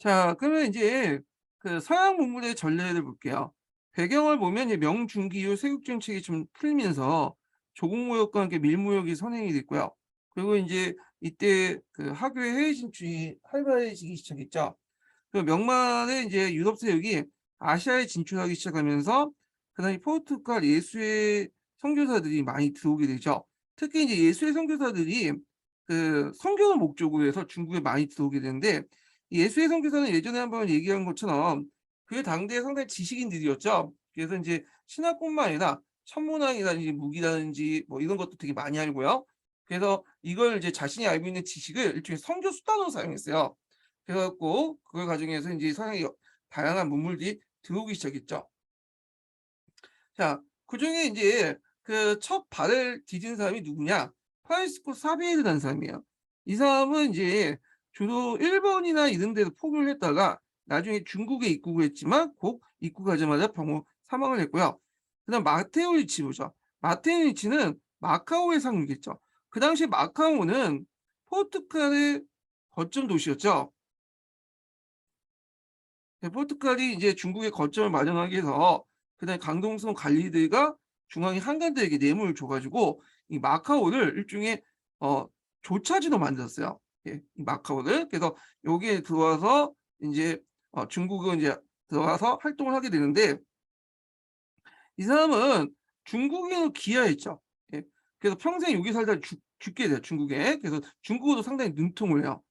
자, 그러면 이제 그 서양 문물의 전례를 볼게요. 배경을 보면 이제 명중기 이후 세국 정책이 좀 풀리면서 조국무역과 함께 밀무역이 선행이 됐고요. 그리고 이제 이때 그 하교의 해외 진출이 활발해지기 시작했죠. 그 명만의 이제 유럽 세력이 아시아에 진출하기 시작하면서 그다음에 포르투갈 예수의 선교사들이 많이 들어오게 되죠. 특히 이제 예수의 선교사들이 그 선교를 목적으로 해서 중국에 많이 들어오게 되는데 예수의 선교사는 예전에 한번 얘기한 것처럼 그 당대에 상당히 지식인들이었죠. 그래서 인제 신학뿐만 아니라 천문학이라든지 무기라든지 뭐 이런 것도 되게 많이 알고요. 그래서 이걸 이제 자신이 알고 있는 지식을 일종의 선교 수단으로 사용했어요. 그래 갖고 그걸 가정해서 인제 서양의 다양한 문물들이 들어오기 시작했죠. 자, 그중에 인제 그 첫 발을 디딘 사람이 누구냐? 프란시스코 사비에르라는 사람이에요. 이 사람은 인제 주로 일본이나 이런 데서 포교를 했다가 나중에 중국에 입국을 했지만 곧 입국하자마자 병으로 사망을 했고요. 그다음 마테오 리치보죠. 마테오 리치는 마카오에 상륙했죠. 그 당시에 마카오는 포르투갈의 거점 도시였죠. 포르투갈이 이제 중국에 거점을 마련하기 위해서 그다음에 강동성 관리들과 중앙의 한관들에게 뇌물을 줘 가지고 이 마카오를 일종의 어 조차지로 만들었어요. 예. 이 마카오를. 그래서 여기에 들어와서 인제 중국은 이제 들어가서 활동을 하게 되는데 이 사람은 중국인으로 귀화했죠. 예. 그래서 평생 여기 살다가 죽게 돼요, 중국에. 그래서 중국어도 상당히 능통을 해요.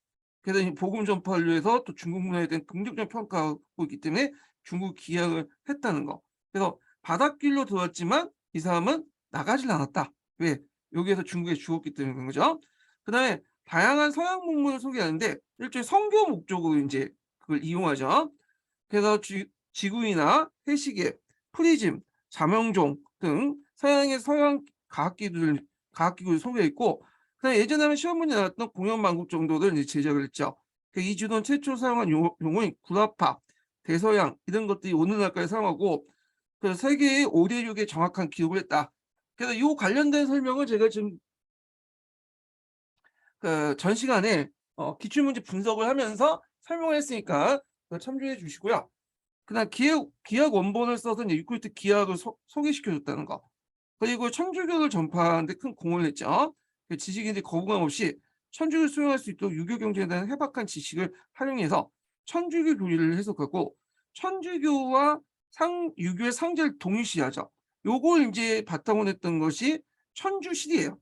그래서 이 복음 전파를 위해서 또 중국 문화에 대한 긍정적 평가하고 있기 때문에 중국 기약을 했다는 거. 그래서 바닷길로 들어왔지만 이 사람은 나가질 않았다. 왜? 여기에서 중국에 죽었기 때문에 그런 거죠. 그다음에 다양한 서양 문물을 소개하는데 일종의 선교 목적으로 인제 그걸 이용하죠. 그래서 지구이나 해시계, 프리즘, 자명종 등 서양의 서양 과학기구를 소개했고 그다음에 예전에 하면 시험 문제 나왔던 공연만국 정도를 이제 제작을 했죠. 그 이주돈 최초로 사용한 용어인 구라파, 대서양 이런 것들이 오늘날까지 사용하고 그 세계의 5 대륙에 정확한 기록을 했다. 그래서 요 관련된 설명을 제가 지금 그 전 시간에 기출문제 분석을 하면서 설명을 했으니까 그거 참조해 주시고요. 그다음 기억 원본을 써서 이제 유클리드 기하학을 소개시켜 줬다는 거. 그리고 천주교를 전파하는 데 큰 공을 했죠. 그 지식인들이 거부감 없이 천주교를 수용할 수 있도록 유교 경전에 대한 해박한 지식을 활용해서 천주교 교리를 해석하고 천주교와 유교의 상제를 동일시하죠. 요걸 인제 바탕으로 했던 것이 천주실이에요.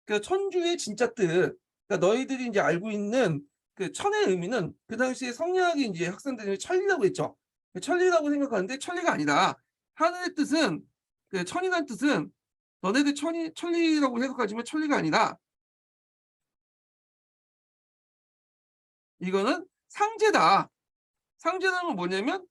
그러니까 천주의 진짜 뜻 그러니까 너희들이 인제 알고 있는 그 천의 의미는 그 당시에 성리학의 인제 학생들이 천리라고 했죠. 그 천리라고 생각하는데 천리가 아니다. 하늘의 뜻은 그 천이라는 뜻은 너네들 천리라고 해석하지만 천리가 아니라 이거는 상제다. 상제라는 건 뭐냐면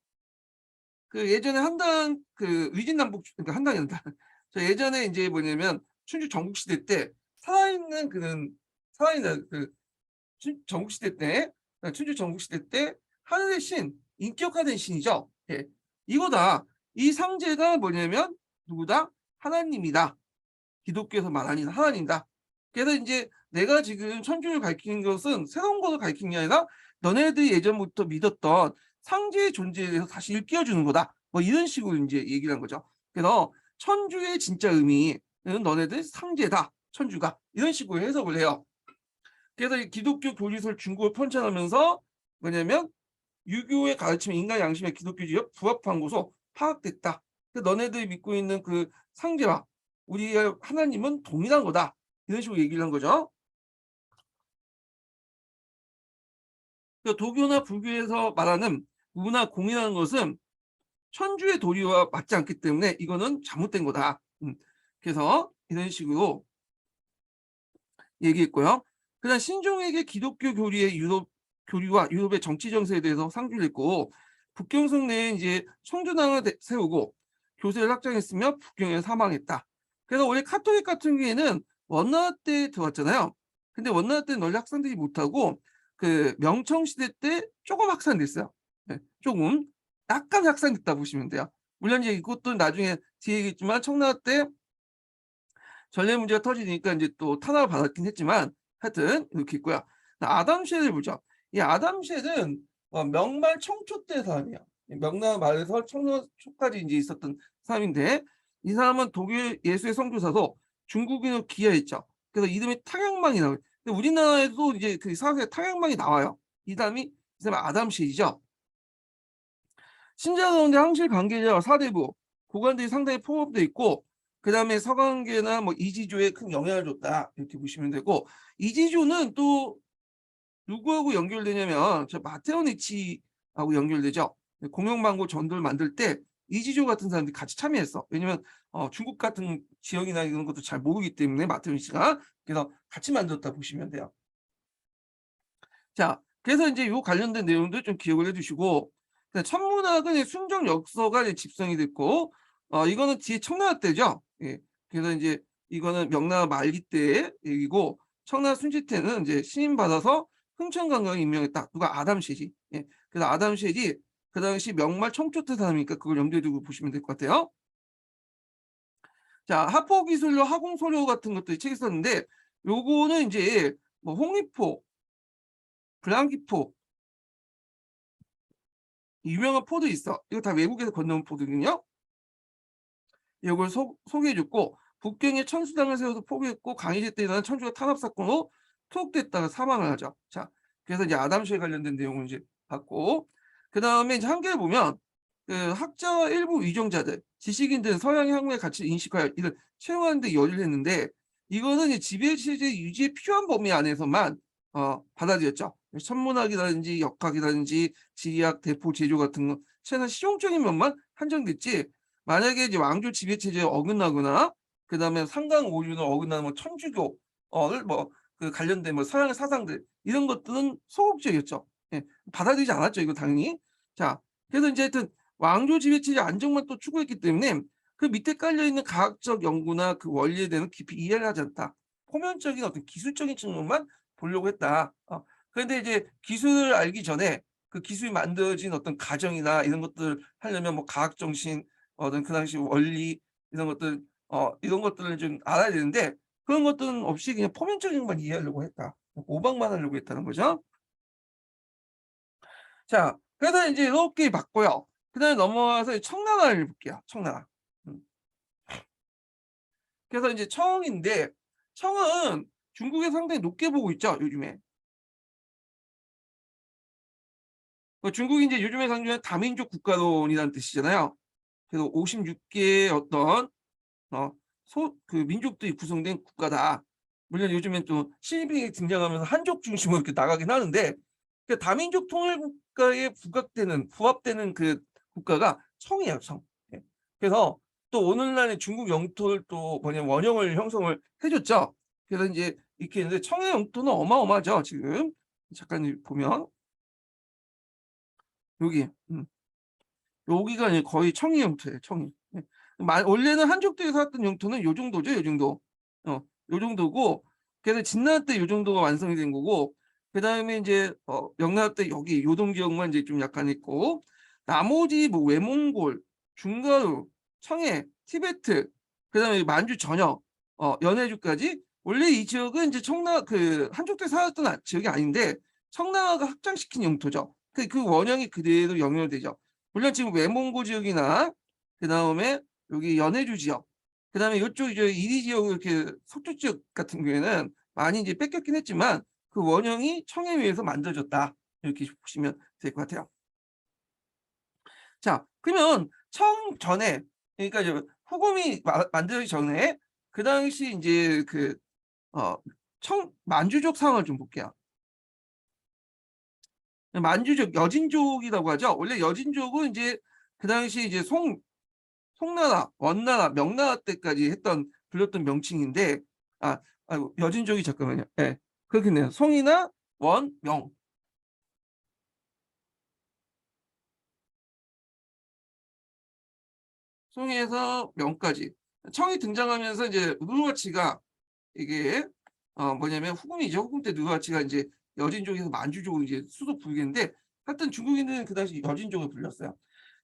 그 예전에 한당 그 위진남북 그러니까 한당이 아니라 저 예전에 인제 뭐냐면 춘추 전국시대 때 살아있는 살아있는 전국시대 때 춘추 전국시대 때 하늘의 신, 인격화된 신이죠. 예. 이거다. 이 상제가 뭐냐면 누구다? 하나님이다. 기독교에서 말하는 하나님이다. 그래서 인제 내가 지금 천주를 가리키는 것은 새로운 것을 가리키는 게 아니라 너네들이 예전부터 믿었던 상제의 존재에 대해서 다시 일깨워 주는 거다. 뭐 이런 식으로 인제 얘기를 한 거죠. 그래서 천주의 진짜 의미는 너네들 상제다. 천주가. 이런 식으로 해석을 해요. 그래서 이 기독교 교리서를 중국어 편찬하면서 뭐냐면 유교의 가르침에 인간 양심의 기독교주의와 부합한 것으로 파악됐다. 너네들이 믿고 있는 그 상제와 우리의 하나님은 동일한 거다. 이런 식으로 얘기를 한 거죠. 도교나 불교에서 말하는 문화 공이라는 것은 천주의 도리와 맞지 않기 때문에 이거는 잘못된 거다. 그래서 이런 식으로 얘기했고요. 그다음 신종에게 기독교 교리의 교리와 유럽의 정치 정세에 대해서 상주를 했고 북경성 내에 이제 청주당을 세우고 교세를 확장했으며 북경에 사망했다. 그래서 원래 카톨릭 같은 경우에는 원나라 때 들어왔잖아요. 근데 원나라 때는 널리 확산되지 못하고 그 명청 시대 때 조금 확산됐어요. 네, 조금 약간 확산됐다 보시면 돼요. 물론 이제 이것도 나중에 뒤에 얘기했지만 청나라 때 전례 문제가 터지니까 인제 또 탄압을 받았긴 했지만 하여튼 이렇게 있고요. 아담쉘을 보죠. 이 아담쉘은 명말 청초 때 사람이에요. 명나라 말에서 청나 초까지 이제 있었던 사람인데 이 사람은 독일 예수의 선교사도 중국인으로 귀화했죠. 그래서 이름이 탕양망이 나와요. 근데 우리나라에도 이제 그 사서에 탕양망이 나와요. 이 사람이 아담쉘이죠. 신자 가운데 항실 관계자와 사대부, 고관들이 상당히 포함되어 있고 그다음에 서강계나 뭐 이지조에 큰 영향을 줬다 이렇게 보시면 되고 이지조는 또 누구하고 연결되냐면 저 마테오 니치하고 연결되죠. 공영방고 전도를 만들 때 이지조 같은 사람들이 같이 참여했어. 왜냐면 중국 같은 지역이나 이런 것도 잘 모르기 때문에 마테오 니치가 그래서 같이 만들었다 보시면 돼요. 자, 그래서 이제 요 관련된 내용도 좀 기억을 해두시고 천문학은 순정 역서가 이제 집성이 됐고 이거는 뒤에 청나라 때죠. 예. 그래서 이제 이거는 명나라 말기 때 얘기고 청나라 순시 때는 이제 신임 받아서 흥천관광에 임명했다. 누가 아담셰지. 예. 그래서 아담셰지 그 당시 명말 청초 때 사람이니까 그걸 염두에 두고 보시면 될 것 같아요. 자, 하포기술로 하공소료 같은 것도 책에 썼는데 요거는 이제 뭐 홍리포, 블랑기포 유명한 포도 있어. 이거 다 외국에서 건너온 포도거든요. 이걸 소개해줬고 북경에 천수당을 세워서 포기했고 강희제 때 일어난 천주가 탄압 사건으로 투옥됐다가 사망을 하죠. 자, 그래서 이제 아담쉐에 관련된 내용을 이제 봤고 그 다음에 이제 한겨에 보면 그 학자와 일부 위정자들, 지식인들은 서양의 학문의 가치를 인식하여 이를 채용하는 데 열의를 했는데 이거는 이제 지배체제 유지에 필요한 범위 안에서만 받아들였죠. 천문학이라든지 역학이라든지 지리학, 대포, 제조 같은 거 최소한 실용적인 면만 한정됐지 만약에 이제 왕조 지배체제에 어긋나거나 그다음에 상강 오륜을 어긋나는 뭐 천주교를 뭐 그 관련된 뭐 서양 사상들 이런 것들은 소극적이었죠. 예. 받아들이지 않았죠. 이거 당연히. 자, 그래서 이제 하여튼 왕조 지배체제 안정만 또 추구했기 때문에 그 밑에 깔려 있는 과학적 연구나 그 원리에 대해서 깊이 이해를 하지 않다. 표면적인 어떤 기술적인 측면만 보려고 했다. 그런데 이제 기술을 알기 전에 그 기술이 만들어진 어떤 과정이나 이런 것들 하려면 뭐 과학 정신 어떤 그 당시 원리 이런 것들을 좀 알아야 되는데 그런 것들은 없이 그냥 표면적인 것만 이해하려고 했다. 모방만 하려고 했다는 거죠. 자, 그래서 인제 이렇게 봤고요. 그다음에 넘어와서 청나라를 볼게요, 청나라. 음. 그래서 인제 청인데 청은 중국에 상당히 높게 보고 있죠, 요즘에. 중국이 인제 요즘에 강조하는 다민족 국가론이라는 뜻이잖아요. 그래서 56 개의 어떤 어 그 민족들이 구성된 국가다. 물론 요즘엔 또 시진핑이 등장하면서 한족 중심으로 이렇게 나가긴 하는데 그 다민족 통일 국가에 부합되는 그 국가가 청이에요, 청. 예. 그래서 또 오늘날의 중국 영토를 또 뭐냐면 원형을 형성을 해 줬죠. 그래서 인제 이렇게 있는데 청의 영토는 어마어마하죠, 지금. 잠깐 보면 여기 여기가 이제 거의 청이 영토예요, 청이. 예. 원래는 한족들이 살았던 영토는 요 정도죠, 요 정도. 요 정도고 그래서 진나라 때 요 정도가 완성이 된 거고 그다음에 인제 명나라 때 여기 요동 지역만 이제 좀 약간 있고 나머지 뭐 외몽골, 중가루, 청해, 티베트 그다음에 만주 전역, 연해주까지 원래 이 지역은 이제 청나 그 한족들이 살았던 지역이 아닌데 청나라가 확장시킨 영토죠. 그 원형이 그대로 영열되죠. 물론 지금 외몽고 지역이나 그다음에 여기 연해주 지역 그다음에 요쪽 이제 이리 지역 이렇게 속초 지역 같은 경우에는 많이 이제 뺏겼긴 했지만 그 원형이 청에 의해서 만들어졌다. 이렇게 보시면 될 것 같아요. 자, 그러면 청 전에 그러니까 이제 후금이 만들기 전에 그 당시 인제 그 어 청 만주족 상황을 좀 볼게요. 만주족 여진족이라고 하죠. 원래 여진족은 인제 그 당시 이제 송나라, 원나라, 명나라 때까지 불렸던 명칭인데 아이고 여진족이 잠깐만요. 예. 그렇겠네요. 송이나 원, 명. 송에서 명까지. 청이 등장하면서 이제 누르하치가 이게 뭐냐면 후금이죠. 후금 때 누르하치가 인제 여진족에서 만주족으로 이제 수도 부르겠는데 하여튼 중국인들은 그 당시 여진족을 불렸어요.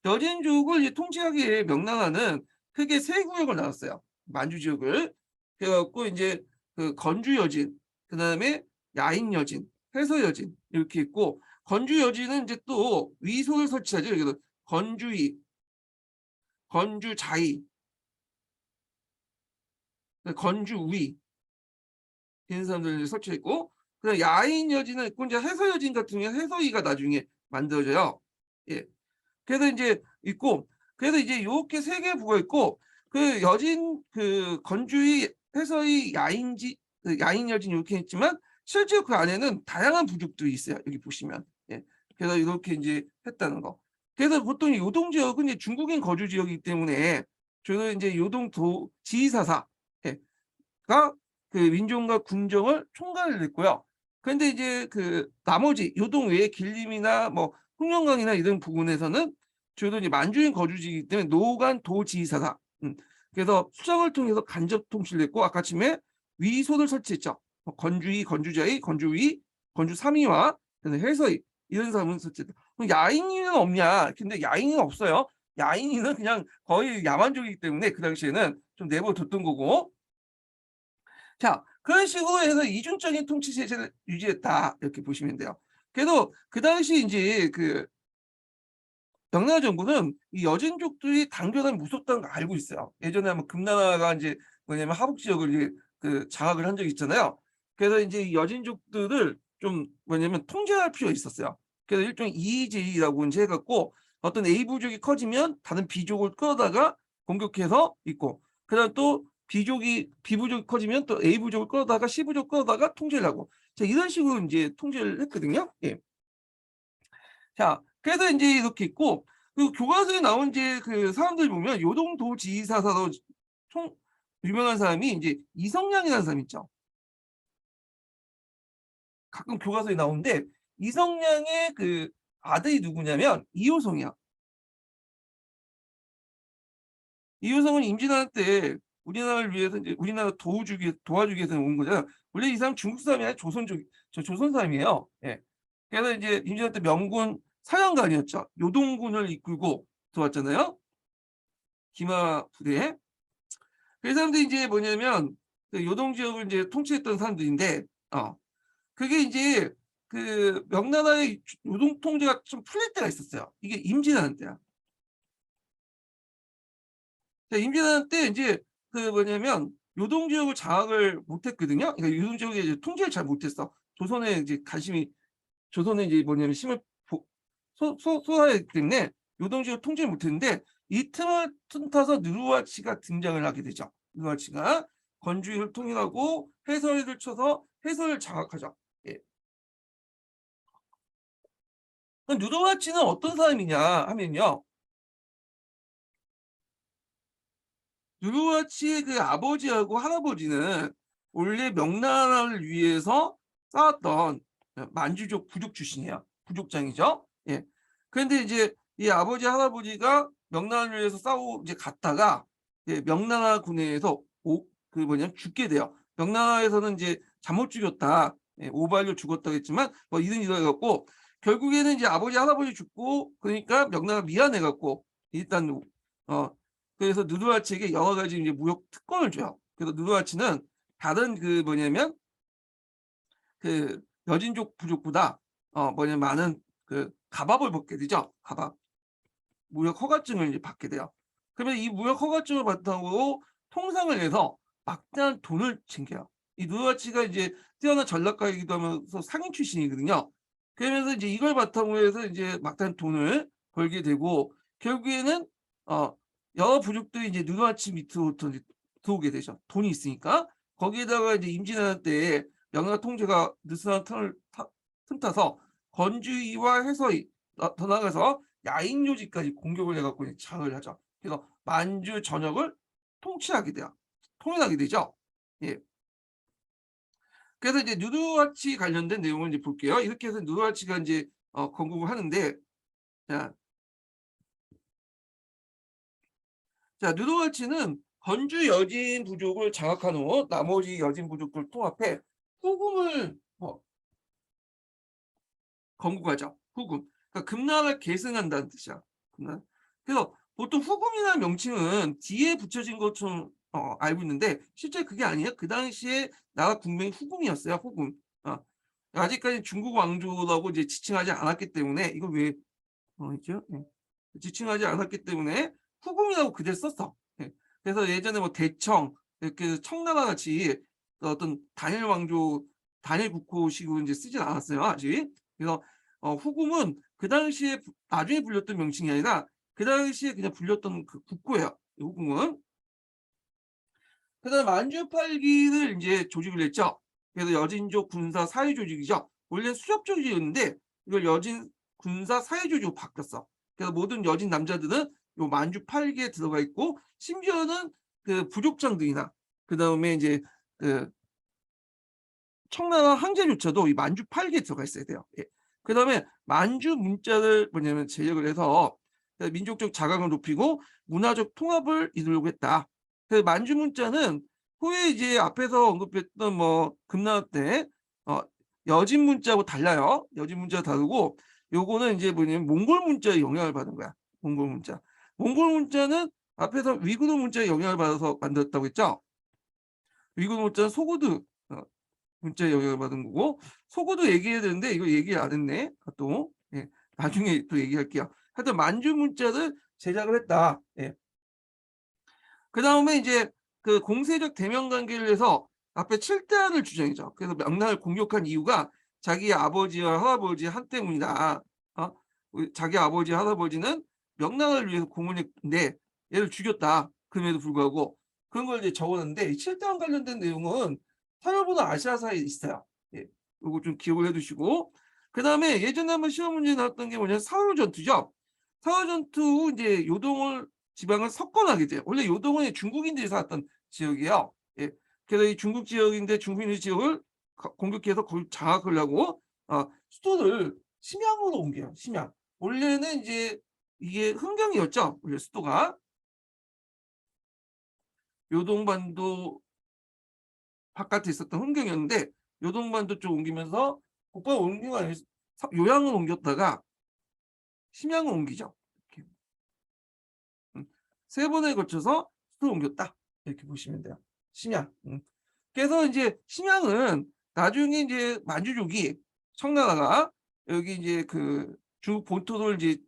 여진족을 이제 통치하기 위해 명나라는 크게 세 구역을 나눴어요. 만주 지역을. 그래 갖고 인제 그 건주 여진, 그다음에 야인 여진, 해서여진 이렇게 있고, 건주여진은 이제 또 위소를 설치하죠. 여기도 건주위, 건주자위, 건주위 있는 사람들 이제 설치했고, 그다음 야인여진은 있고, 이제 해서여진 같은 경우에 해서위가 나중에 만들어져요. 예. 그래서 이제 있고, 그래서 이제 요렇게 세 개 부가 있고, 그 여진, 그 건주위, 해서위, 야인지, 그 야인여진 이렇게 있지만 실제로 그 안에는 다양한 부족들이 있어요. 여기 보시면. 예. 그래서 이렇게 이제 했다는 거. 그래서 보통 요동 지역은 이제 중국인 거주 지역이기 때문에 주로 이제 요동 도 지리사사, 예, 가 그 민족과 군정을 총괄을 했고요. 그런데 이제 그 나머지 요동 외에 길림이나 뭐 흑룡강이나 이런 부근에서는 주로 이제 만주인 거주지이기 때문에 노관 도지사사, 그래서 수정을 통해서 간접 통치를 했고, 아까 아침에 위소를 설치했죠. 건주위, 건주자위, 건주위, 건주삼위와 해서위 이런 사람을 설치했다. 그럼 야인이는 없냐? 근데 야인은 없어요. 야인이는 그냥 거의 야만족이기 때문에 그 당시에는 좀 내버려뒀던 거고. 자, 그런 식으로 해서 이중적인 통치 체제를 유지했다 이렇게 보시면 돼요. 그래도 그 당시 이제 그 명나라 정부는 이 여진족들이 당뇨를 무섭다는 걸 알고 있어요. 예전에 한번 금나라가 이제 뭐냐면 하북 지역을 이제 그 장악을 한 적이 있잖아요. 그래서 이제 이 여진족들을 좀 뭐냐면 통제할 필요가 있었어요. 그래서 일종의 이의제의라고 이제 해갖고 어떤 A 부족이 커지면 다른 B족을 끌어다가 공격해서 있고, 그다음 또 B 부족이 커지면 또 A 부족을 끌어다가 C 부족 끌어다가 통제를 하고, 자, 이런 식으로 이제 통제를 했거든요. 예. 자, 그래서 이제 이렇게 있고, 그 교과서에 나온 이제 그 사람들 보면 요동도지사사로 총 유명한 사람이 이제 이성량이라는 사람 있죠. 가끔 교과서에 나오는데 이성량의 그 아들이 누구냐면 이효성이야. 이효성은 임진왜란 때 우리나라를 위해서 이제 우리나라 도와주기 위해서 온 거잖아. 원래 이 사람 중국 사람이 아니라 조선 사람이에요. 예. 그래서 이제 임진왜란 때 명군 사령관이었죠. 요동군을 이끌고 들어왔잖아요. 기마 부대에. 그 사람들이 이제 뭐냐면 그 요동 지역을 이제 통치했던 사람들인데, 그게 이제 그 명나라의 요동 통제가 좀 풀릴 때가 있었어요. 이게 임진왜란 때야. 임진왜란 때 이제 그 뭐냐면 요동 지역을 장악을 못했거든요. 그러니까 요동 지역에 이제 통제를 잘 못했어. 조선에 이제 관심이, 조선에 이제 뭐냐면 힘을 쏟아야 때문에 요동 지역을 통제를 못했는데, 이 틈을 틈타서 느루와치가 등장을 하게 되죠. 느루와치가 건주를 통일하고 해서를 쳐서 해서를 장악하죠. 예. 느루와치는 어떤 사람이냐 하면요, 누르와치의 그 아버지하고 할아버지는 원래 명나라를 위해서 싸웠던 만주족 부족 출신이에요. 부족장이죠. 예. 그런데 이제 이 아버지 할아버지가 명나라를 위해서 싸우고 이제 갔다가 명나라 군에서 그 뭐냐면 죽게 돼요. 명나라에서는 이제 잘못 죽였다, 오발로 죽었다고 했지만 뭐 이런 일을 해갖고 결국에는 이제 아버지 할아버지 죽고, 그러니까 명나라 미안해갖고 일단 그래서 누르하치에게 여러 가지 이제 무역 특권을 줘요. 그래서 누르하치는 다른 그 뭐냐면 그 여진족 부족보다 뭐냐면 많은 그 가밥을 받게 되죠. 가밥, 무역 허가증을 이제 받게 돼요. 그러면 이 무역 허가증을 바탕으로 통상을 해서 막대한 돈을 챙겨요. 이 누르하치가 이제 뛰어난 전략가이기도 하면서 상인 출신이거든요. 그러면서 이제 이걸 바탕으로 해서 이제 막대한 돈을 벌게 되고, 결국에는 여러 부족들이 이제 누르하치 밑으로 들어오게 되죠. 돈이 있으니까. 거기에다가 이제 임진왜란 때 명나라 통제가 느슨한 틈타서 건주위와 해서위, 더 나아가서 야인요지까지 공격을 해갖고 장을 하죠. 그래서 만주 전역을 통치하게 돼요. 통일하게 되죠. 예. 그래서 이제 누르하치 관련된 내용을 이제 볼게요. 이렇게 해서 누르하치가 이제 건국을 하는데, 자, 누르하치는 건주 여진 부족을 장악한 후 나머지 여진 부족들 통합해 후금을 건국하죠. 후금. 그러니까 금나라를 계승한다는 뜻이야. 금나라. 그래서 보통 후금이라는 명칭은 뒤에 붙여진 것처럼 알고 있는데 실제 그게 아니에요. 그 당시에 나라 국명이 후금이었어요. 후금. 아직까지 중국 왕조라고 이제 지칭하지 않았기 때문에 이거 왜 있죠? 예. 지칭하지 않았기 때문에 후금이라고 그대로 썼어. 예. 그래서 예전에 뭐 대청 이렇게 청나라 같이 어떤 단일 왕조, 단일 국호식으로 이제 쓰진 않았어요, 아직. 그래서 후금은 그 당시에 나중에 불렸던 명칭이 아니라 그 당시에 그냥 불렸던 그 국호예요, 이 후금은. 그다음에 만주 8기를 이제 조직을 했죠. 그래서 여진족 군사 사회 조직이죠. 원래는 수렵 조직이었는데 이걸 여진 군사 사회 조직으로 바뀌었어. 그래서 모든 여진 남자들은 요 만주 8기에 들어가 있고 심지어는 그 부족장들이나 그다음에 이제 그 청나라 황제조차도 이 만주 8기에 들어가 있어야 돼요. 예. 그다음에 만주 문자를 뭐냐면 제역을 해서 민족적 자강을 높이고 문화적 통합을 이루려고 했다. 그래서 만주 문자는 후에 이제 앞에서 언급했던 뭐 금나라 때 여진 문자하고 달라요. 여진 문자가 다르고 요거는 이제 뭐냐면 몽골 문자의 영향을 받은 거야. 몽골 문자. 몽골 문자는 앞에서 위구르 문자의 영향을 받아서 만들었다고 했죠. 위구르 문자는 소구드 문자의 영향을 받은 거고 소구도 얘기해야 되는데 이거 얘기 안 했네. 또 예. 나중에 또 얘기할게요. 하여튼 만주 문자를 제작을 했다. 예. 그다음에 이제 그 공세적 대면 관계를 해서 앞에 7대안을 주장이죠. 그래서 명나라를 공격한 이유가 자기 아버지와 할아버지 한 때문이다. 자기 아버지 할아버지는 명나라를 위해서 공을 했는데 얘를 죽였다. 그럼에도 불구하고 그런 걸 이제 적었는데 이 7대안 관련된 내용은 서열보다 아시아사에 있어요. 예. 요거 좀 기억을 해두시고 그다음에 예전에 한번 시험 문제 나왔던 게 뭐냐면 사흘 전투죠. 사흘 전투 후 이제 요동을 지방을 석권하게 돼요. 원래 요동은 중국인들이 살았던 지역이에요. 예. 그래서 이 중국 지역인데 중국인들 지역을 공격해서 거기 장악하려고 수도를 심양으로 옮겨요. 심양. 원래는 이제 이게 흥경이었죠. 원래 수도가. 요동반도 바깥에 있었던 흥경이었는데 요동반도 쪽 옮기면서 국가 옮기고 아니라 요양을 옮겼다가 심양을 옮기죠. 이렇게. 세 번에 걸쳐서 수도를 옮겼다. 이렇게 보시면 돼요. 심양. 그래서 이제 심양은 나중에 이제 만주족이 청나라가 여기 이제 그 중국 본토를 이제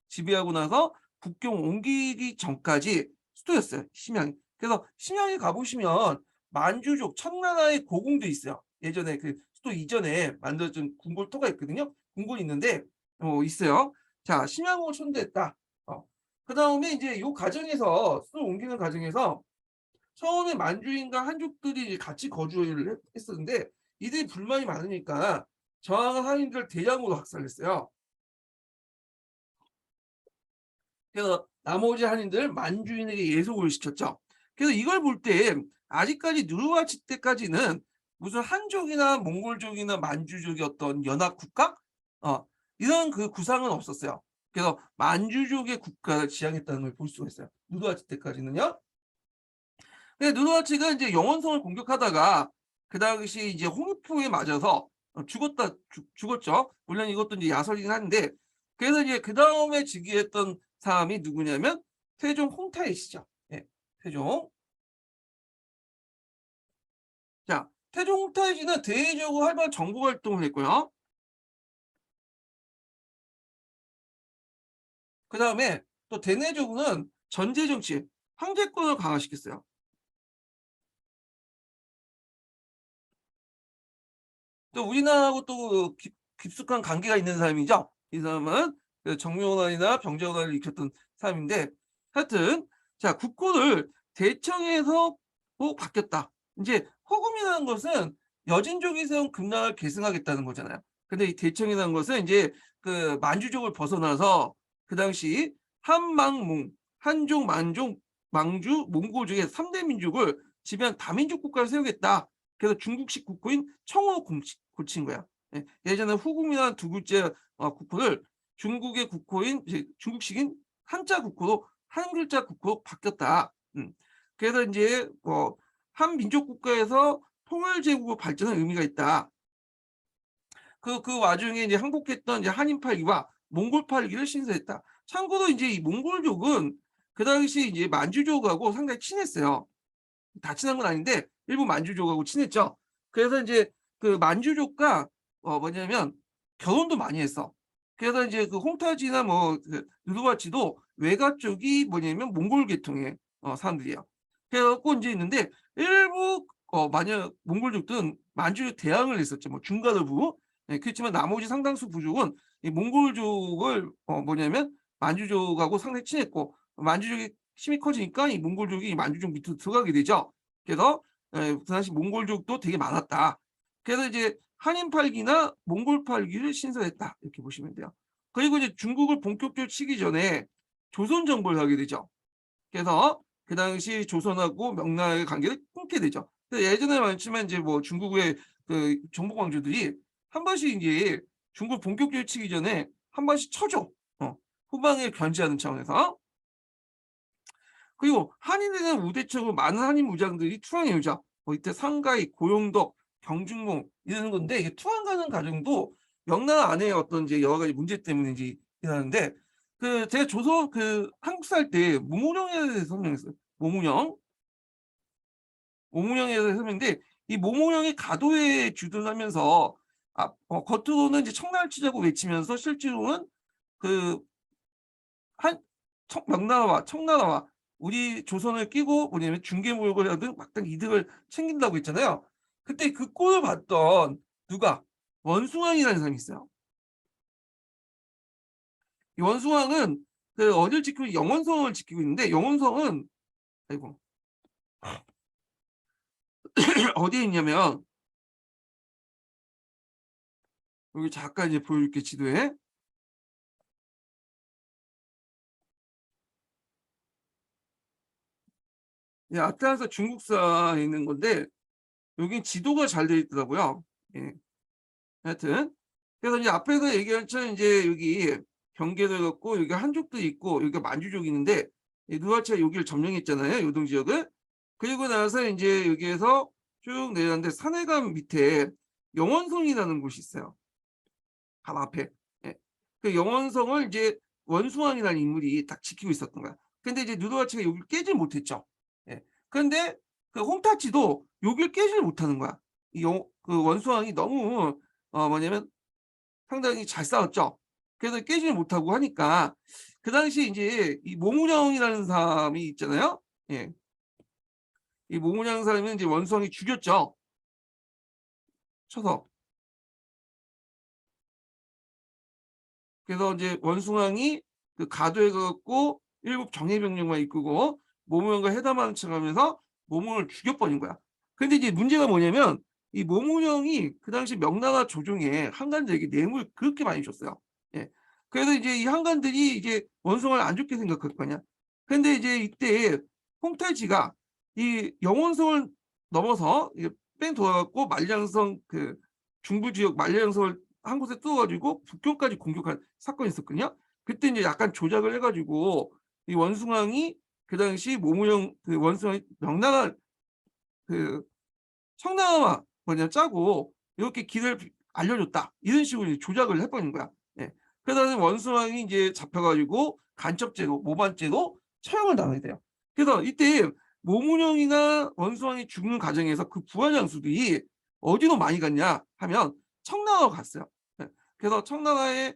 지배하고 나서 국경 옮기기 전까지 수도였어요. 심양이. 그래서 심양에 가보시면 만주족 청나라의 고궁도 있어요. 예전에 그 수도 이전에 만들어진 궁궐토가 있거든요. 궁궐이 있는데 있어요. 자, 심양으로 천도했다. 그 다음에 이제 요 과정에서 수도 옮기는 과정에서 처음에 만주인과 한족들이 같이 거주를 했었는데 이들이 불만이 많으니까 저항한 한인들을 대량으로 학살했어요. 그래서 나머지 한인들 만주인에게 예속을 시켰죠. 그래서 이걸 볼 때 아직까지 누르하치 때까지는 무슨 한족이나 몽골족이나 만주족이 어떤 연합 국가 이런 그 구상은 없었어요. 그래서 만주족의 국가를 지향했다는 걸 볼 수가 있어요. 누르하치 때까지는요. 근데 누르하치가 이제 영원성을 공격하다가 그 당시 이제 홍위포에 맞아서 죽었죠. 물론 이것도 이제 야설이긴 한데 그래서 이제 그 다음에 즉위했던 사람이 누구냐면 세종 홍타이시죠. 예, 세종. 자, 세종 홍타이시는 대외적으로 활발한 정보 활동을 했고요. 그 다음에 또 대내적으로는 전제 정치, 황제권을 강화시켰어요. 또 우리나라하고 또 깊숙한 관계가 있는 사람이죠. 이 사람은 그 정묘원이나 병자호란을 일으켰던 사람인데 하여튼 자 국호를 대청에서 바뀌었다. 이제 허금이라는 것은 여진족이 세운 금나라를 계승하겠다는 거잖아요. 근데 이 대청이라는 것은 이제 그 만주족을 벗어나서 그 당시 한망몽, 한족, 만족, 망주, 몽골족의 3대 민족을 지배한 다민족 국가를 세우겠다. 그래서 중국식 국호인 청호 고친 거야. 예. 예전에 후궁이라는 두 글자 국호를 중국의 국호인 중국식인 한자 국호로 한 글자 국호로 바뀌었다. 그래서 이제 한 민족 국가에서 통일 제국으로 발전한 의미가 있다. 그 와중에 이제 항복했던 이제 한인 팔기와 몽골 팔기를 신설했다. 참고로 이제 이 몽골족은 그 당시 이제 만주족하고 상당히 친했어요. 다 친한 건 아닌데 일부 만주족하고 친했죠. 그래서 이제 그 만주족과 뭐냐면 결혼도 많이 했어. 그래서 이제 그 홍타지나 뭐그 누르바치도 외가 쪽이 뭐냐면 몽골 계통의 사람들이에요. 그래 갖고 인제 있는데 일부 만약 몽골족들은 만주에 대항을 했었죠. 뭐 중가르부. 예, 그렇지만 나머지 상당수 부족은 이 몽골족을 뭐냐면 만주족하고 상당히 친했고 만주족이 힘이 커지니까 이 몽골족이 만주족 밑으로 들어가게 되죠. 그래서 그 당시 몽골족도 되게 많았다. 그래서 이제 한인팔기나 몽골팔기를 신설했다. 이렇게 보시면 돼요. 그리고 이제 중국을 본격적으로 치기 전에 조선 정벌을 하게 되죠. 그래서 그 당시 조선하고 명나라의 관계를 끊게 되죠. 예전에 많지만 이제 뭐 중국의 그 정복 왕조들이 한 번씩 이제 중국 본격적으로 치기 전에 한 번씩 쳐줘. 후방을 견제하는 차원에서. 그리고 한인에 대한 우대적으로 많은 한인 무장들이 투항해 오죠. 이때 상가이, 고용덕, 경중몽 이러는 건데 이게 투항가는 과정도 명나라 안에 어떤 이제 여러 가지 문제 때문에 이제 일어나는데 그 제가 조선 그 한국 살 때 모문영에 대해서 설명했어요. 모문영. 모문영에 대해서 설명인데 이 모문영이 가도에 주둔을 하면서 겉으로는 이제 청나라를 치자고 외치면서 실제로는 그 한 명나라와 청나라와 우리 조선을 끼고 뭐냐면 중개무역을 하든 막상 이득을 챙긴다고 했잖아요. 그때 그 꼴을 봤던 누가 원숭왕이라는 사람이 있어요. 이 원숭왕은 그 어디를 지키고 영원성을 지키고 있는데 영원성은 아이고 어디에 있냐면 여기 잠깐 이제 보여줄게 지도에. 이 아틀란스 중국사에 있는 건데 여긴 지도가 잘 되어 있더라고요. 예. 하여튼 그래서 이제 앞에서 얘기한 것처럼 이제 여기 경계도 갖고 여기 한족도 있고 여기가 만주족이 있는데 누아치가 여기를 점령했잖아요. 요동 지역을. 그리고 나서 이제 여기에서 쭉 내려왔는데 산해강 밑에 영원성이라는 곳이 있어요. 바로 앞에. 예. 그 영원성을 이제 원숭왕이라는 인물이 딱 지키고 있었던 거야. 근데 이제 누르하치가 여기를 깨질 못했죠. 예. 그런데 그 홍타치도 여기를 깨지를 못하는 거야. 그 원숭왕이 너무 뭐냐면 상당히 잘 싸웠죠. 그래서 깨지를 못하고 하니까 그 당시에 이제 이 모문영이라는 사람이 있잖아요. 예. 이 모문영 사람은 이제 원숭이 죽였죠. 쳐서. 그래서 이제 원숭왕이 그 가도에 가고 일곱 정예병력만 이끌고 모문영과 회담하는 척하면서 모문을 죽여버린 거야. 근데 이제 문제가 뭐냐면 이 모문영이 그 당시 명나라 조정에 한간들에게 뇌물을 그렇게 많이 줬어요. 예. 그래서 이제 이 한간들이 이제 원숭아를 안 좋게 생각할 거 아니야. 근데 이제 이때 홍탈지가 이 영원성을 넘어서 뺑 돌아갔고 말량성 그 중부 지역 말량성을 한 곳에 뚫어가지고 북경까지 공격한 사건이 있었거든요. 그때 이제 약간 조작을 해가지고 이 원숭왕이 그 당시 모무영 그 원숭왕이 명나라 그 청나라와 뭐냐 짜고 이렇게 길을 알려줬다 이런 식으로 조작을 해버린 거야. 예. 그래서 원숭왕이 이제 잡혀가지고 간첩죄로 모반죄로 처형을 당하게 돼요. 그래서 이때 모문영이나 원숭왕이 죽는 과정에서 그 부하 장수들이 어디로 많이 갔냐 하면 청나라로 갔어요. 예. 그래서 청나라에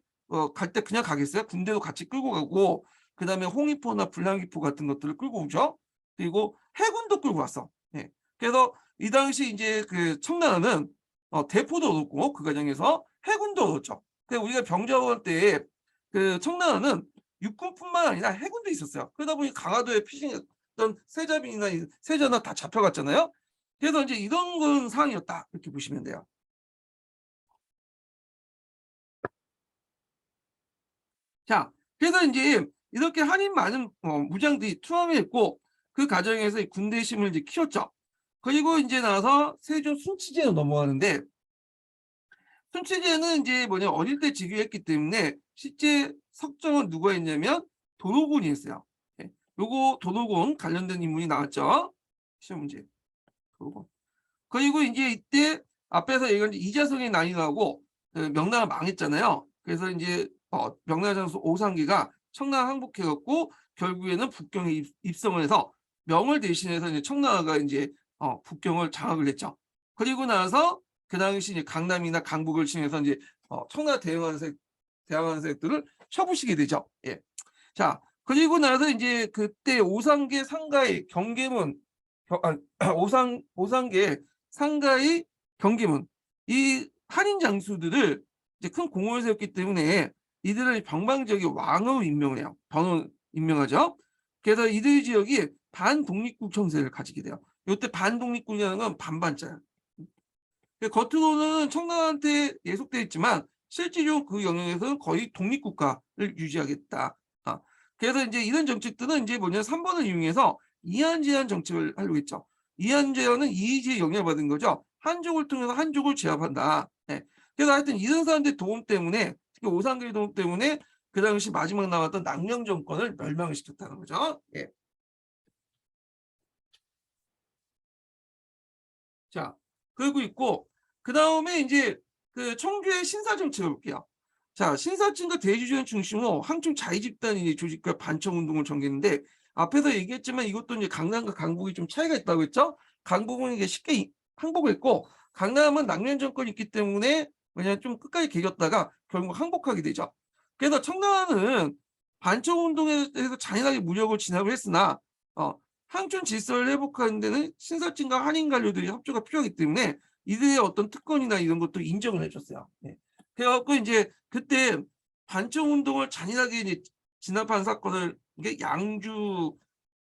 갈 때 그냥 가겠어요? 군대도 같이 끌고 가고 그다음에 홍위포나 불량기포 같은 것들을 끌고 오죠. 그리고 해군도 끌고 왔어. 예. 그래서 이 당시 이제 그 청나라는 대포도 얻었고 그 과정에서 해군도 얻었죠. 그래서 우리가 병자호란 때 그 청나라는 육군뿐만 아니라 해군도 있었어요. 그러다 보니 강화도에 피신했던 세자빈이나 세자나 다 잡혀갔잖아요. 그래서 이제 이런 건 상황이었다 이렇게 보시면 돼요. 자, 그래서 이제 이렇게 한인 많은 무장들이 투항했고 그 과정에서 군대 힘을 이제 키웠죠. 그리고 이제 나서 세종 순치제로 넘어가는데 순치제는 이제 뭐냐 어릴 때 즉위했기 때문에 실제 석정은 누가 했냐면 도로곤이 했어요. 예. 요거 도로곤 관련된 인물이 나왔죠. 시험 문제 도로곤. 그리고 이제 이때 앞에서 얘기한 이자성의 난이라고 그 명나라 망했잖아요. 그래서 이제 명나라 장수 오상기가 청나라 항복해갖고 결국에는 북경에 입성을 해서 명을 대신해서 이제 청나라가 이제 북경을 장악을 했죠. 그리고 나서 그 당시 이제 강남이나 강북을 지내서 이제 청나라 대항하는 세력들을 쳐부시게 되죠. 예. 자, 그리고 나서 이제 그때 오상계 상가의 경계문, 오상계 상가의 경계문, 이 한인 장수들을 이제 큰 공헌을 세웠기 때문에 이들을 병방 지역의 왕으로 임명해요. 번호 임명하죠. 그래서 이들 지역이 반독립국 정세를 가지게 돼요. 이때 반독립국이라는 건 반반자예요. 겉으로는 청나라한테 예속돼 있지만 실질적으로 그 영역에서는 거의 독립국가를 유지하겠다. 그래서 이제 이런 정책들은 이제 뭐냐 3번을 이용해서 이한 제한 정책을 하려고 했죠. 이한 제한은 이의지에 영향을 받은 거죠. 한족을 통해서 한족을 제압한다. 네. 그래서 하여튼 이런 사람들의 도움 때문에 특히 오상계의 도움 때문에 그 당시 마지막 남았던 낭령 정권을 멸망을 시켰다는 거죠. 예. 자, 그리고 있고 그 다음에 이제 그 청주의 신사 정책을 볼게요. 자, 신사층과 대주주를 중심으로 항충 자위 집단이 조직과 반청 운동을 전개했는데 앞에서 얘기했지만 이것도 이제 강남과 강북이 좀 차이가 있다고 했죠. 강북은 이게 쉽게 항복했고 강남은 낙련 정권이 있기 때문에 그냥 좀 끝까지 개겼다가 결국 항복하게 되죠. 그래서 청나라는 반청 운동에 대해서 잔인하게 무력을 진압을 했으나 항촌 질서를 회복하는 데는 신사층과 한인 관료들이 협조가 필요하기 때문에 이들의 어떤 특권이나 이런 것도 인정을 해줬어요. 네. 그래갖고 이제 그때 반청 운동을 잔인하게 이제 진압한 사건을 이게 양주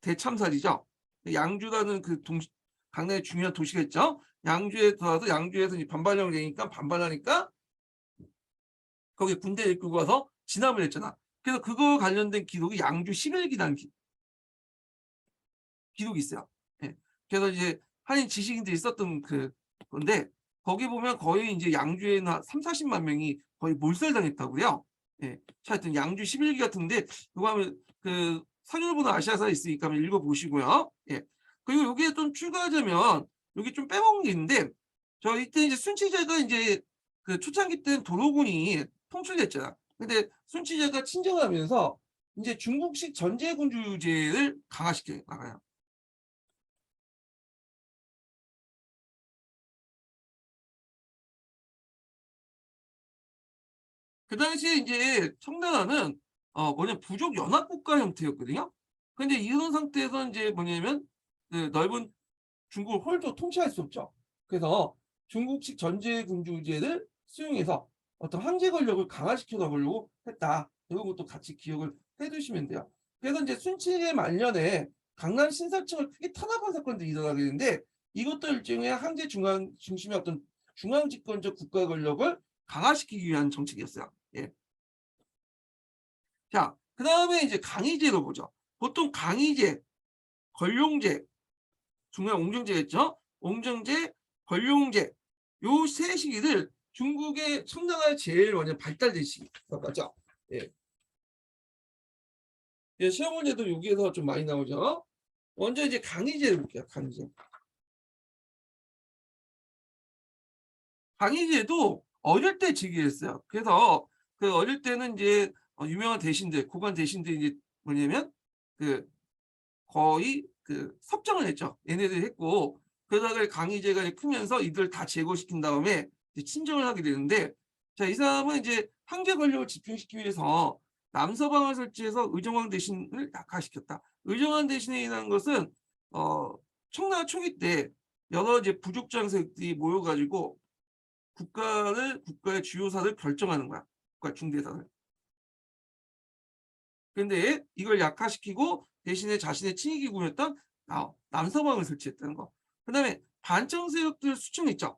대참살이죠. 양주라는 그 강남의 중요한 도시가 있죠. 양주에 들어와서 양주에서 이제 반발령을 내니까 반발하니까 거기 군대를 이끌고 와서 진압을 했잖아. 그래서 그거 관련된 기록이 양주 11기라는 기록이 있어요. 예. 그래서 이제 한인 지식인들이 썼던 그 건데 거기 보면 거의 이제 양주에는 한 3, 40만 명이 거의 몰살당했다고요. 예. 하여튼 양주 11기 같은데 그거 하면 그 선율보다 아시아사에 있으니까 한번 읽어보시고요. 예. 그리고 여기에 좀 추가하자면 여기 좀 빼먹은 게 있는데 저 이때 이제 순치제가 이제 그 초창기 때는 도로군이 통출됐잖아. 근데 순치제가 친정하면서 이제 중국식 전제군주제를 강화시켜 나가요. 그 당시에 이제 청나라는 뭐냐 부족 연합국가 형태였거든요. 근데 이런 상태에서 이제 뭐냐면 그 넓은 중국을 홀도 통치할 수 없죠. 그래서 중국식 전제군주제를 수용해서 어떤 황제 권력을 강화시켜 나가려고 했다. 이런 것도 같이 기억을 해두시면 돼요. 그래서 이제 순치의 말년에 강남 신사층을 크게 탄압한 사건들이 일어나게 되는데 이것도 일종의 황제 중앙 중심의 어떤 중앙 집권적 국가 권력을 강화시키기 위한 정책이었어요. 예. 자, 그 다음에 이제 강의제로 보죠. 보통 강의제, 권룡제, 중간 옹정제였죠. 옹정제, 권룡제, 요 세 시기를 중국의 청나라의 제일 먼저 발달된 시기라고 하죠. 예. 예, 시험 문제도 여기에서 좀 많이 나오죠. 먼저 이제 강의제를 볼게요. 강의제. 강의제도 어릴 때 즉위했어요. 그래서 그 어릴 때는 이제 유명한 대신들, 고관 대신들이 이제 뭐냐면 그 거의 그 섭정을 했죠. 얘네들이 했고 그러다가 강희제가 크면서 이들 다 제거시킨 다음에 이제 친정을 하게 되는데 자, 이 사람은 이제 황제 권력을 집중시키기 위해서 남서방을 설치해서 의정왕 대신을 약화시켰다. 의정왕 대신이라는 것은 청나라 초기 때 여러 이제 부족 장색들이 모여가지고 국가의 주요사를 결정하는 거야. 국가 중대사를. 근데 이걸 약화시키고 대신에 자신의 친위기구였던 남서방을 설치했다는 거. 그다음에 반청 세력들 수청 있죠.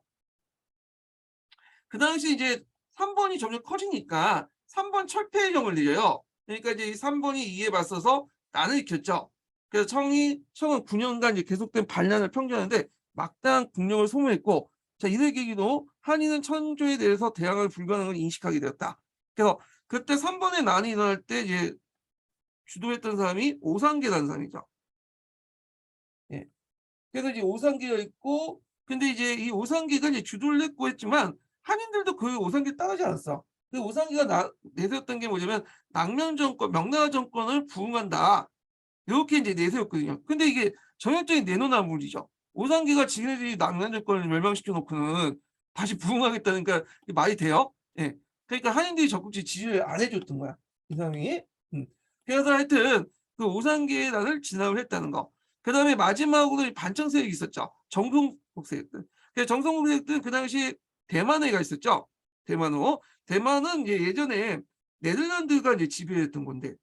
그 당시 이제 3번이 점점 커지니까 3번 철폐령을 내려요. 그러니까 이제 이 3번이 이에 맞서서 난을 익혔죠. 그래서 청은 9년간 이제 계속된 반란을 평정하는데 막대한 국력을 소모했고, 자, 이들 계기로 한인은 천조에 대해서 대항할 불가능을 인식하게 되었다. 그래서 그때 3번의 난이 일어날 때 이제 주도했던 사람이 오상계라는 사람이죠. 예. 그래서 이제 오상계가 있고, 근데 이제 이 오상계가 이제 주도를 했고 했지만 한인들도 그 오상계 따르지 않았어. 그 오상계가 내세웠던 게 뭐냐면 낙면 정권, 명나라 정권을 부흥한다. 이렇게 이제 내세웠거든요. 근데 이게 전형적인 내노나물이죠. 오상계가 지네들이 낙면 정권을 멸망시켜 놓고는 다시 부흥하겠다는, 그러니까 말이 돼요? 예. 그러니까 한인들이 적극적으로 지지를 안 해줬던 거야, 이상이. 그래서 하여튼 그 오상계란을 진압을 했다는 거. 그다음에 마지막으로 이 반청 세력이 있었죠. 정성국 세력들. 그 정성국 세력들은 그 당시 대만에 가 있었죠. 대만으로. 대만은 이제 예전에 네덜란드가 이제 지배했던 건데,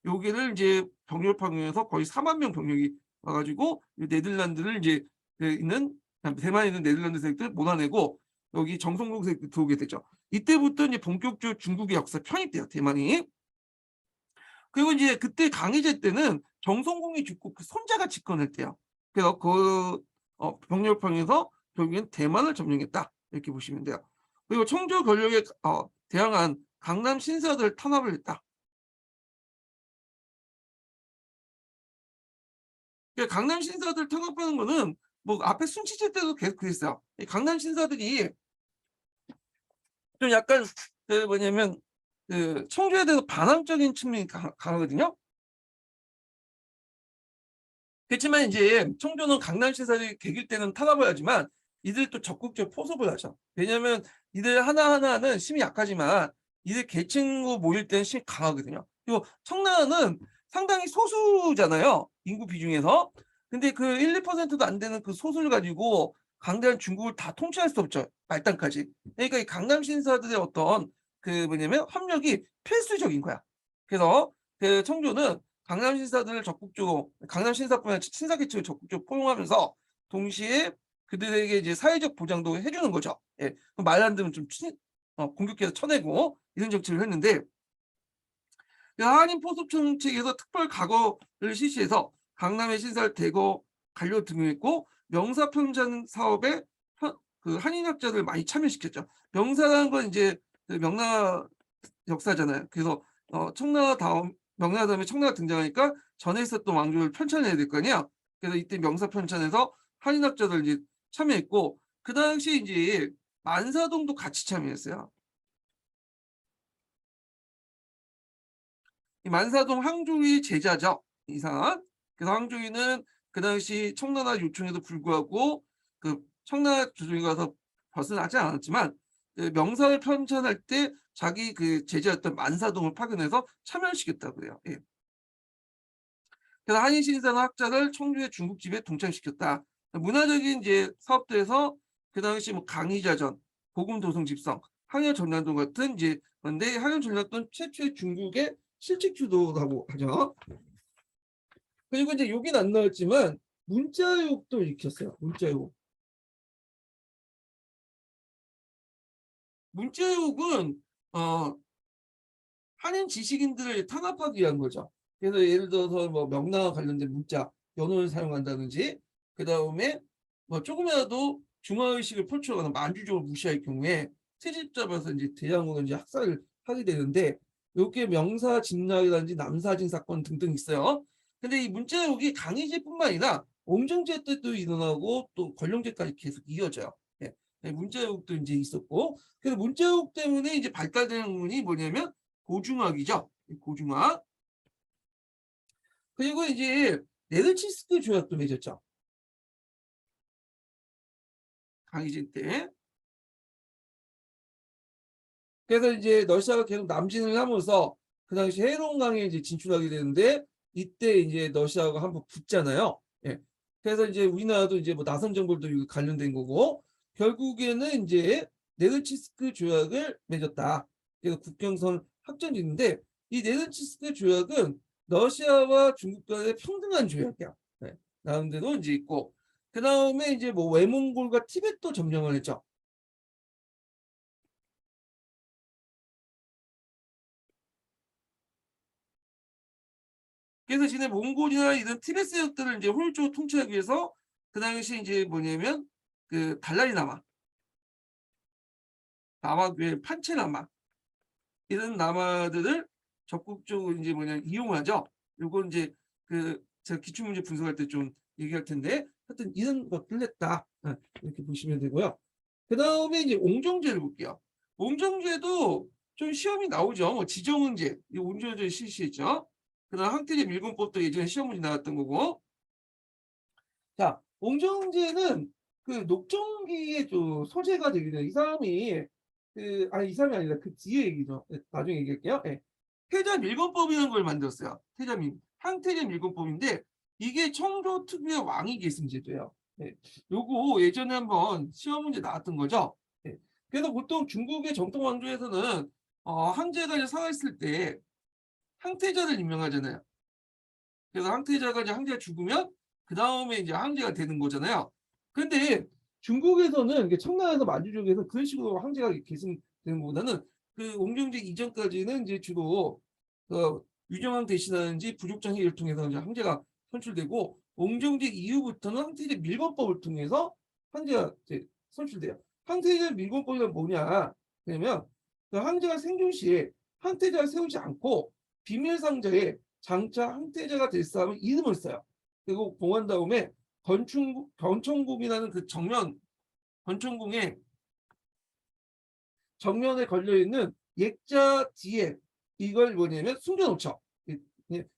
여기를 이제 병력파견해서 거의 4만 명 병력이 와가지고 네덜란드를 이제 있는 대만에 있는 네덜란드 세력들 몰아내고 여기 정성국 세력들 들어오게 되죠. 이때부터 이제 본격적으로 중국의 역사 편입돼요, 대만이. 그리고 이제 그때 강희제 때는 정성공이 죽고 그 손자가 집권할 때요. 그래서 그 병력파에서 결국엔 대만을 점령했다, 이렇게 보시면 돼요. 그리고 청조 권력에 대항한 강남 신사들 탄압을 했다. 그러니까 강남 신사들 탄압하는 거는 뭐 앞에 순치제 때도 계속 그랬어요. 이 강남 신사들이 좀 약간 그 뭐냐면 그 청주에 대해서 반항적인 측면이 강하거든요. 그렇지만 이제 청주는 강남 신사들이 개길 때는 탄압을 하지만 이들 또 적극적으로 포섭을 하죠. 왜냐하면 이들 하나하나는 힘이 약하지만 이들 계층으로 모일 때는 힘이 강하거든요. 그리고 청라는 상당히 소수잖아요, 인구 비중에서. 근데 그 1, 2%도 안 되는 그 소수를 가지고 강대한 중국을 다 통치할 수 없죠, 말단까지. 그러니까 이 강남 신사들의 어떤 그 뭐냐면 협력이 필수적인 거야. 그래서 그 청주는 강남 신사들을 적극적으로, 강남 신사뿐만 아니라 신사 계층을 적극적으로 포용하면서 동시에 그들에게 이제 사회적 보장도 해주는 거죠. 예, 말 안 들으면 좀 공격해서 쳐내고 이런 정책을 했는데, 한인 포섭 정책에서 특별 각오를 실시해서 강남의 신사를 대거 관료 등용했고 명사 편찬 사업에 그 한인학자들 많이 참여시켰죠. 명사라는 건 이제 그 명나 역사잖아요. 그래서 청나라 다음 명나라 다음에 청나라 등장하니까 전에 있었던 왕조를 편찬해야 될 거 아니야. 그래서 이때 명사 편찬에서 한인학자들 이제 참여했고 그 당시 이제 만사동도 같이 참여했어요. 이 만사동 항조의 제자죠, 이상한. 그래서 항조이는 그 당시 청나라 요청에도 불구하고 그 청나라 조정에 가서 벗어나지 않았지만 그 명사를 편찬할 때 자기 그 제자였던 만사동을 파견해서 참여를 시켰다고 해요. 예. 그래서 한인 신사나 학자를 청주의 중국집에 동참시켰다. 문화적인 이제 사업들에서 그 당시 뭐 강의자전, 고금도성 집성, 항해전략도 같은 이제 건데, 항해전략도 최초의 중국의 실직 주도라고 하죠. 그리고 이제 여긴 안 나왔지만 문자욕도 일으켰어요. 문자욕. 문자욕은 한인 지식인들을 탄압하기 위한 거죠. 그래서 예를 들어서 뭐 명나와 관련된 문자, 연호를 사용한다든지, 그 다음에 뭐 조금이라도 중화의식을 표출하거나 만주적으로 무시할 경우에 트집 잡아서 이제 대량으로 이제 학살을 하게 되는데, 이게 명사 진락이라든지 남사진 사건 등등 있어요. 근데 이 문자욕이 강희제뿐만 아니라 옹정제 때도 일어나고 또 권룡제까지 계속 이어져요. 예. 문자욕도 이제 있었고, 그래서 문자욕 때문에 이제 발달되는 부분이 뭐냐면 고중학이죠. 고중학. 그리고 이제 네르친스크 조약도 맺었죠, 강희진 때. 그래서 이제 러시아가 계속 남진을 하면서 그 당시 해롱강에 이제 진출하게 되는데, 이때 이제 러시아가 한번 붙잖아요. 예. 그래서 이제 우리나라도 이제 뭐 나선 정벌도 관련된 거고, 결국에는 이제 네르친스크 조약을 맺었다. 그래서 국경선 확정인데, 이 네르친스크 조약은 러시아와 중국 간의 평등한 조약이야. 네. 나름대로 이제 있고, 그 다음에 이제 뭐 외몽골과 티벳도 점령을 했죠. 그래서 지네 몽골이나 이런 티베트 세력들을 이제 효율적으로 통치하기 위해서 그 당시 이제 뭐냐면 그 달라리 남아 판체남아 이런 남아들을 적극적으로 이제 뭐냐 이용하죠. 요건 이제 그 제가 기출문제 분석할 때 좀 얘기할 텐데, 하여튼 이런 것들 했다, 이렇게 보시면 되고요. 그 다음에 이제 옹정제를 볼게요. 옹정제도 좀 시험이 나오죠. 뭐 지정은제, 이 옹정제 실시했죠. 그다음 항태제 밀분법도 예전에 시험 문제 나왔던 거고. 자, 옹정제는 그 녹청기의 좀 소재가 되게 돼요. 이 사람이 이 사람이 아니라 그 뒤에 얘기죠. 예, 나중에 얘기할게요. 예. 태자밀건법이라는 걸 만들었어요. 항태자밀건법인데 이게 청조 특유의 왕위 계승 제도예요. 예. 요거 예전에 한번 시험 문제 나왔던 거죠. 예. 그래서 보통 중국의 정통 왕조에서는 황제가 이제 살아있을 때 항태자를 임명하잖아요. 그래서 항태자가 이제 황제가 죽으면 그 다음에 이제 황제가 되는 거잖아요. 근데 중국에서는 이게 청나라에서 만주족에서 그런 식으로 황제가 계승되는 것보다는 그 옹정제 이전까지는 이제 주로 유정왕 대신하는지 부족장 회의를 통해서 이제 황제가 선출되고 옹정제 이후부터는 항태제 밀건법을 통해서 황제가 이제 선출돼요. 항태제 밀건법이 뭐냐? 그러면 그 황제가 생존 시에 항태자를 세우지 않고 비밀 상자에 장차 항태자가 될 사람은 이름을 써요. 그리고 봉한 다음에 건청궁이라는 그 건청궁의 정면에 걸려 있는 액자 뒤에 이걸 뭐냐면 숨겨놓죠.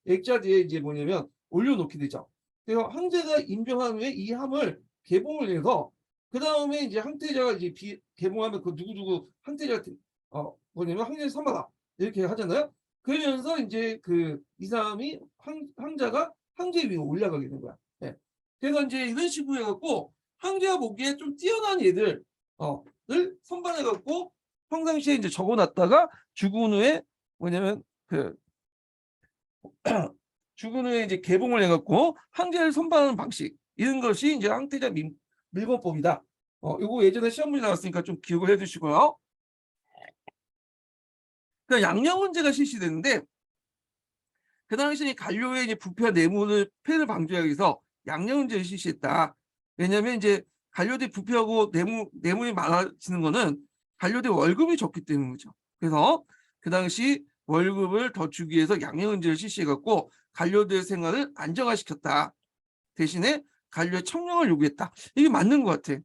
액자 뒤에 이제 뭐냐면 올려놓게 되죠. 그래서 황제가 임명한 후에 이 함을 개봉을 해서 그 다음에 이제 항태자가 이제 개봉하면 그 누구누구 항태자 뭐냐면 황제 삼하다 이렇게 하잖아요. 그러면서 이제 이 사람이 황자가 황제 위로 올라가게 된 거야. 네. 그래서 이제 이런 식으로 해갖고 황제가 보기에 좀 뛰어난 애들 을 선발해갖고 평상시에 이제 적어놨다가 죽은 후에 뭐냐면 죽은 후에 이제 개봉을 해갖고 황제를 선발하는 방식 이런 것이 이제 항태자 밀건법이다. 이거 예전에 시험 문제 나왔으니까 좀 기억을 해두시고요. 그러니까 양령원제가 실시되는데 그 당시에 관료의 이제 부패와 폐를 방지하기 위해서 양령원제를 실시했다. 왜냐하면 이제 관료들이 부패하고 뇌물이 많아지는 거는 관료들 월급이 적기 때문이죠. 그래서 그 당시 월급을 더 주기 위해서 양형은제를 실시해갖고 관료들의 생활을 안정화시켰다. 대신에 관료의 청렴을 요구했다. 이게 맞는 것 같아.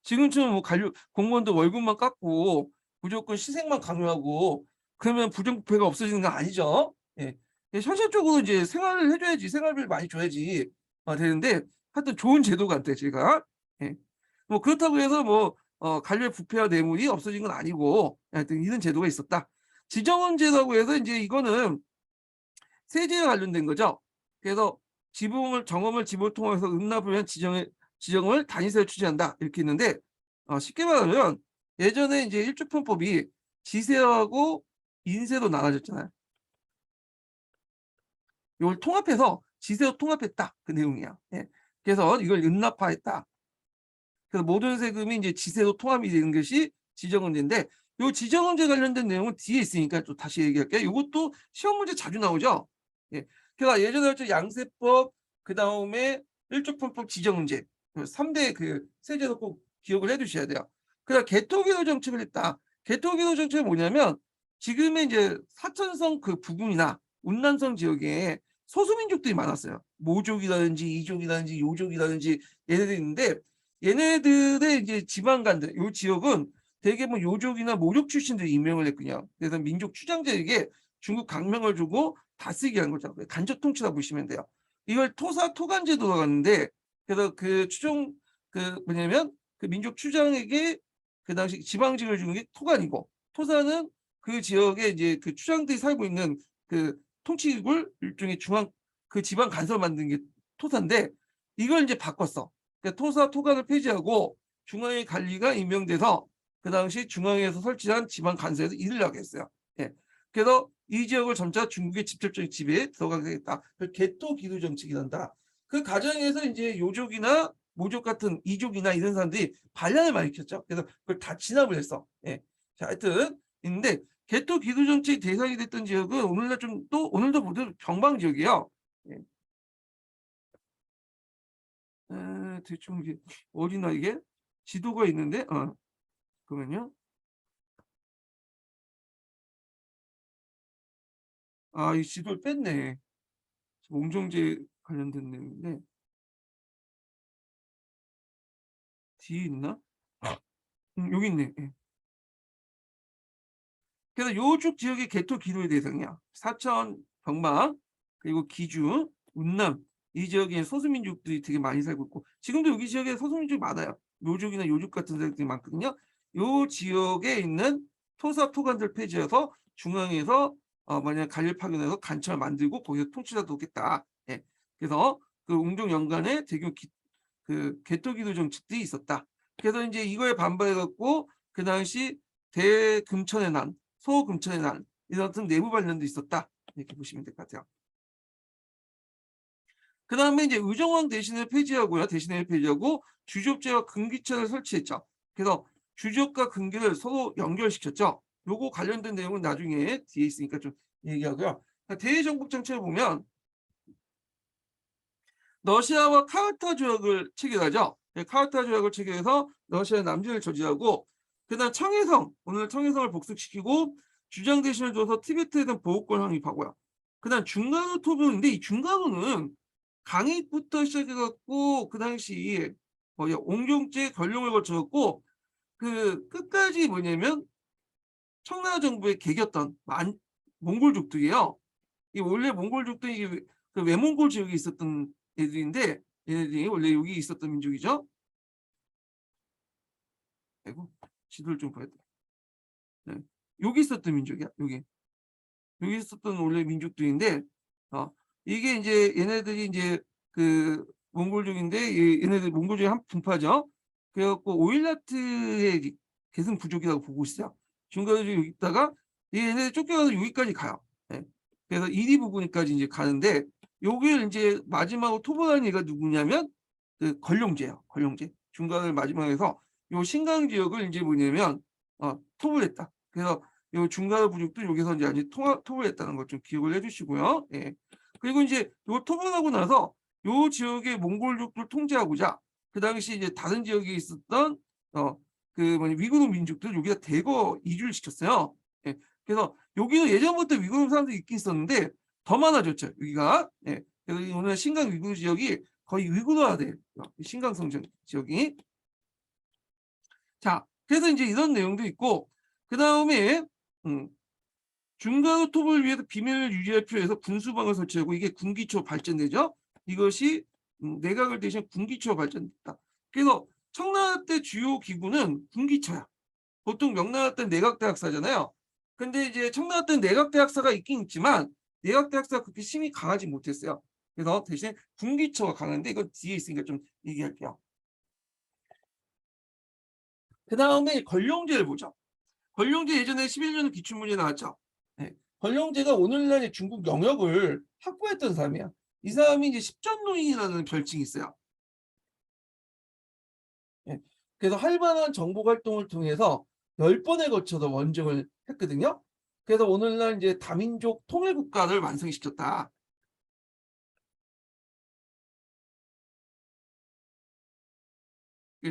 지금처럼 뭐 관료 공무원도 월급만 깎고 무조건 시생만 강요하고 그러면 부정부패가 없어지는 건 아니죠. 예. 현실적으로 이제 생활을 해줘야지, 생활비를 많이 줘야지 되는데 하여튼 좋은 제도가 안 돼, 제가. 예. 뭐 그렇다고 해서 뭐 관료의 부패와 뇌물이 없어진 건 아니고 하여튼 이런 제도가 있었다. 지정원제라고 해서 이제 이거는 세제와 관련된 거죠. 그래서 정엄을 지붕을 통해서 응납을 위한 지정을 단위세로 추진한다 이렇게 있는데 쉽게 말하면 예전에 이제 일주편법이 지세하고 인세로 나눠졌잖아요. 이걸 통합해서 지세로 통합했다 그 내용이야. 예. 그래서 이걸 응납화했다. 그래서 모든 세금이 이제 지세로 통합이 되는 것이 지정원제인데 이 지정원제 관련된 내용은 뒤에 있으니까 또 다시 얘기할게요. 이것도 시험 문제 자주 나오죠. 예. 그러니까 예전에 양세법 그 다음에 일조편법 지정원제 3대 그 세제도 꼭 기억을 해두셔야 돼요. 그다음 개토기도 정책을 했다. 개토기도 정책은 뭐냐면 지금의 이제 사천성 그 부근이나 운남성 지역에 소수민족들이 많았어요. 모족이라든지 이족이라든지 요족이라든지 얘네들이 있는데 얘네들의 이제 지방간들 요 지역은 대개 뭐 요족이나 모족 출신들이 임명을 했군요. 그래서 민족 추장자에게 중국 강명을 주고 다스리게 한 거죠. 간접 통치라 보시면 돼요. 이걸 토간제도가 갔는데 그래서 뭐냐면 그 민족 추장에게 그 당시 지방직을 주는 게 토간이고 토사는 그 지역에 이제 그 추장들이 살고 있는 그 통치국을 일종의 그 지방 간섭을 만든 게 토사인데 이걸 이제 바꿨어. 그러니까 토사 토간을 폐지하고 중앙의 관리가 임명돼서 그 당시 중앙에서 설치한 지방 간섭에서 일을 하게 했어요. 예. 그래서 이 지역을 점차 중국의 직접적인 지배에 들어가겠다. 개토 기도 정책이란다. 그 과정에서 이제 요족이나 모족 같은 이족이나 이런 사람들이 반란을 많이 켰죠. 그래서 그걸 다 진압을 했어. 예. 자, 하여튼 있는데 개토 기도 정책 대상이 됐던 지역은 오늘도 모두 경방 지역이에요. 예. 대충 이게 어디나 이게 지도가 있는데 그러면요. 이 지도를 뺐네. 옹정제 관련된 내용인데 뒤에 있나? 여기 있네. 예. 그래서 요쪽 지역의 개토 기도의 대상이야. 사천, 병막, 그리고 기주, 운남 이 지역에 소수민족들이 되게 많이 살고 있고 지금도 여기 지역에 소수민족이 많아요. 묘죽이나 요죽 같은 세력들이 많거든요. 요 지역에 있는 토사 토간들 폐지해서 중앙에서 만약 관리를 파견해서 간첩을 만들고 거기서 통치자 두겠다. 예. 그래서 그 웅종 연간에 대규모 그 개토기도 정책들이 있었다. 그래서 이제 이거에 반발해 갖고 그 당시 대금천의 난, 소금천의 난 이런 같은 내부 반란도 있었다. 이렇게 보시면 될 것 같아요. 그다음에 이제 의정왕 대신을 폐지하고요. 대신을 폐지하고 주족제와 금기천을 설치했죠. 그래서 주족과 금기를 서로 연결시켰죠. 요거 관련된 내용은 나중에 뒤에 있으니까 좀 얘기하고요. 대의정복 정책을 보면 러시아와 카르타 조약을 체결하죠. 카르타 조약을 체결해서 러시아의 남진을 저지하고 그다음 청해성, 오늘 청해성을 복속시키고 주장 대신을 줘서 티베트에 대한 보호권 확립하고요. 그다음 중간호 토벌인데 이 중간호는 강익부터 시작해갖고 그 당시 옹종제 권력을 거쳐갖고 그 끝까지 뭐냐면 청나라 정부의 개겼던 몽골족들이에요. 이 원래 몽골족들이 그 외몽골 지역에 있었던 애들인데 얘네들이 원래 여기 있었던 민족이죠. 아이고 지도를 좀 봐야 돼. 네. 여기 있었던 민족이야. 여기 있었던 원래 민족들인데 이게 이제 얘네들이 이제 그 몽골족인데 얘네들 몽골족의 한 분파죠. 그래갖고 오일라트의 계승 부족이라고 보고 있어요. 중간에 여기 있다가 얘네들 쫓겨가서 여기까지 가요. 네. 그래서 이리 부근까지 이제 가는데 여기를 이제 마지막으로 토벌한 얘가 누구냐면 그 걸룡제예요. 걸룡제. 중간을 마지막에서 요 신강 지역을 이제 뭐냐면 토벌했다. 그래서 요 중간의 부족도 여기서 이제 아직 토벌했다는 걸 좀 기억을 해주시고요. 예. 그리고 이제 요 토벌하고 나서 요 지역의 몽골족들 통제하고자 그 당시 이제 다른 지역에 있었던 그 뭐냐 위구르 민족들 여기다 대거 이주를 시켰어요. 예. 그래서 여기도 예전부터 위구르 사람들이 있긴 있었는데 더 많아졌죠. 여기가. 예. 그래서 오늘 신강 위구르 지역이 거의 위구르화돼요. 신강성 지역이. 자, 그래서 이제 이런 내용도 있고 그 다음에 중간호 톱을 위해서 비밀을 유지할 필요해서 군수방을 설치하고 이게 군기초 발전되죠. 이것이 내각을 대신 군기초가 발전됐다. 그래서 청나라 때 주요 기구는 군기초야. 보통 명나라 때 내각대학사잖아요. 근데 이제 청나라 때 내각대학사가 있긴 있지만 내각대학사가 그렇게 힘이 강하지 못했어요. 그래서 대신 군기초가 강한데 이건 뒤에 있으니까 좀 얘기할게요. 그 다음에 권룡제를 보죠. 권룡제 예전에 11년 기출문제 나왔죠. 네. 권룡제가 오늘날의 중국 영역을 확보했던 사람이야. 이 사람이 이제 십전노인이라는 별칭이 있어요. 네. 그래서 활발한 정복 활동을 통해서 10번에 거쳐서 원정을 했거든요. 그래서 오늘날 이제 다민족 통일 국가를 완성시켰다.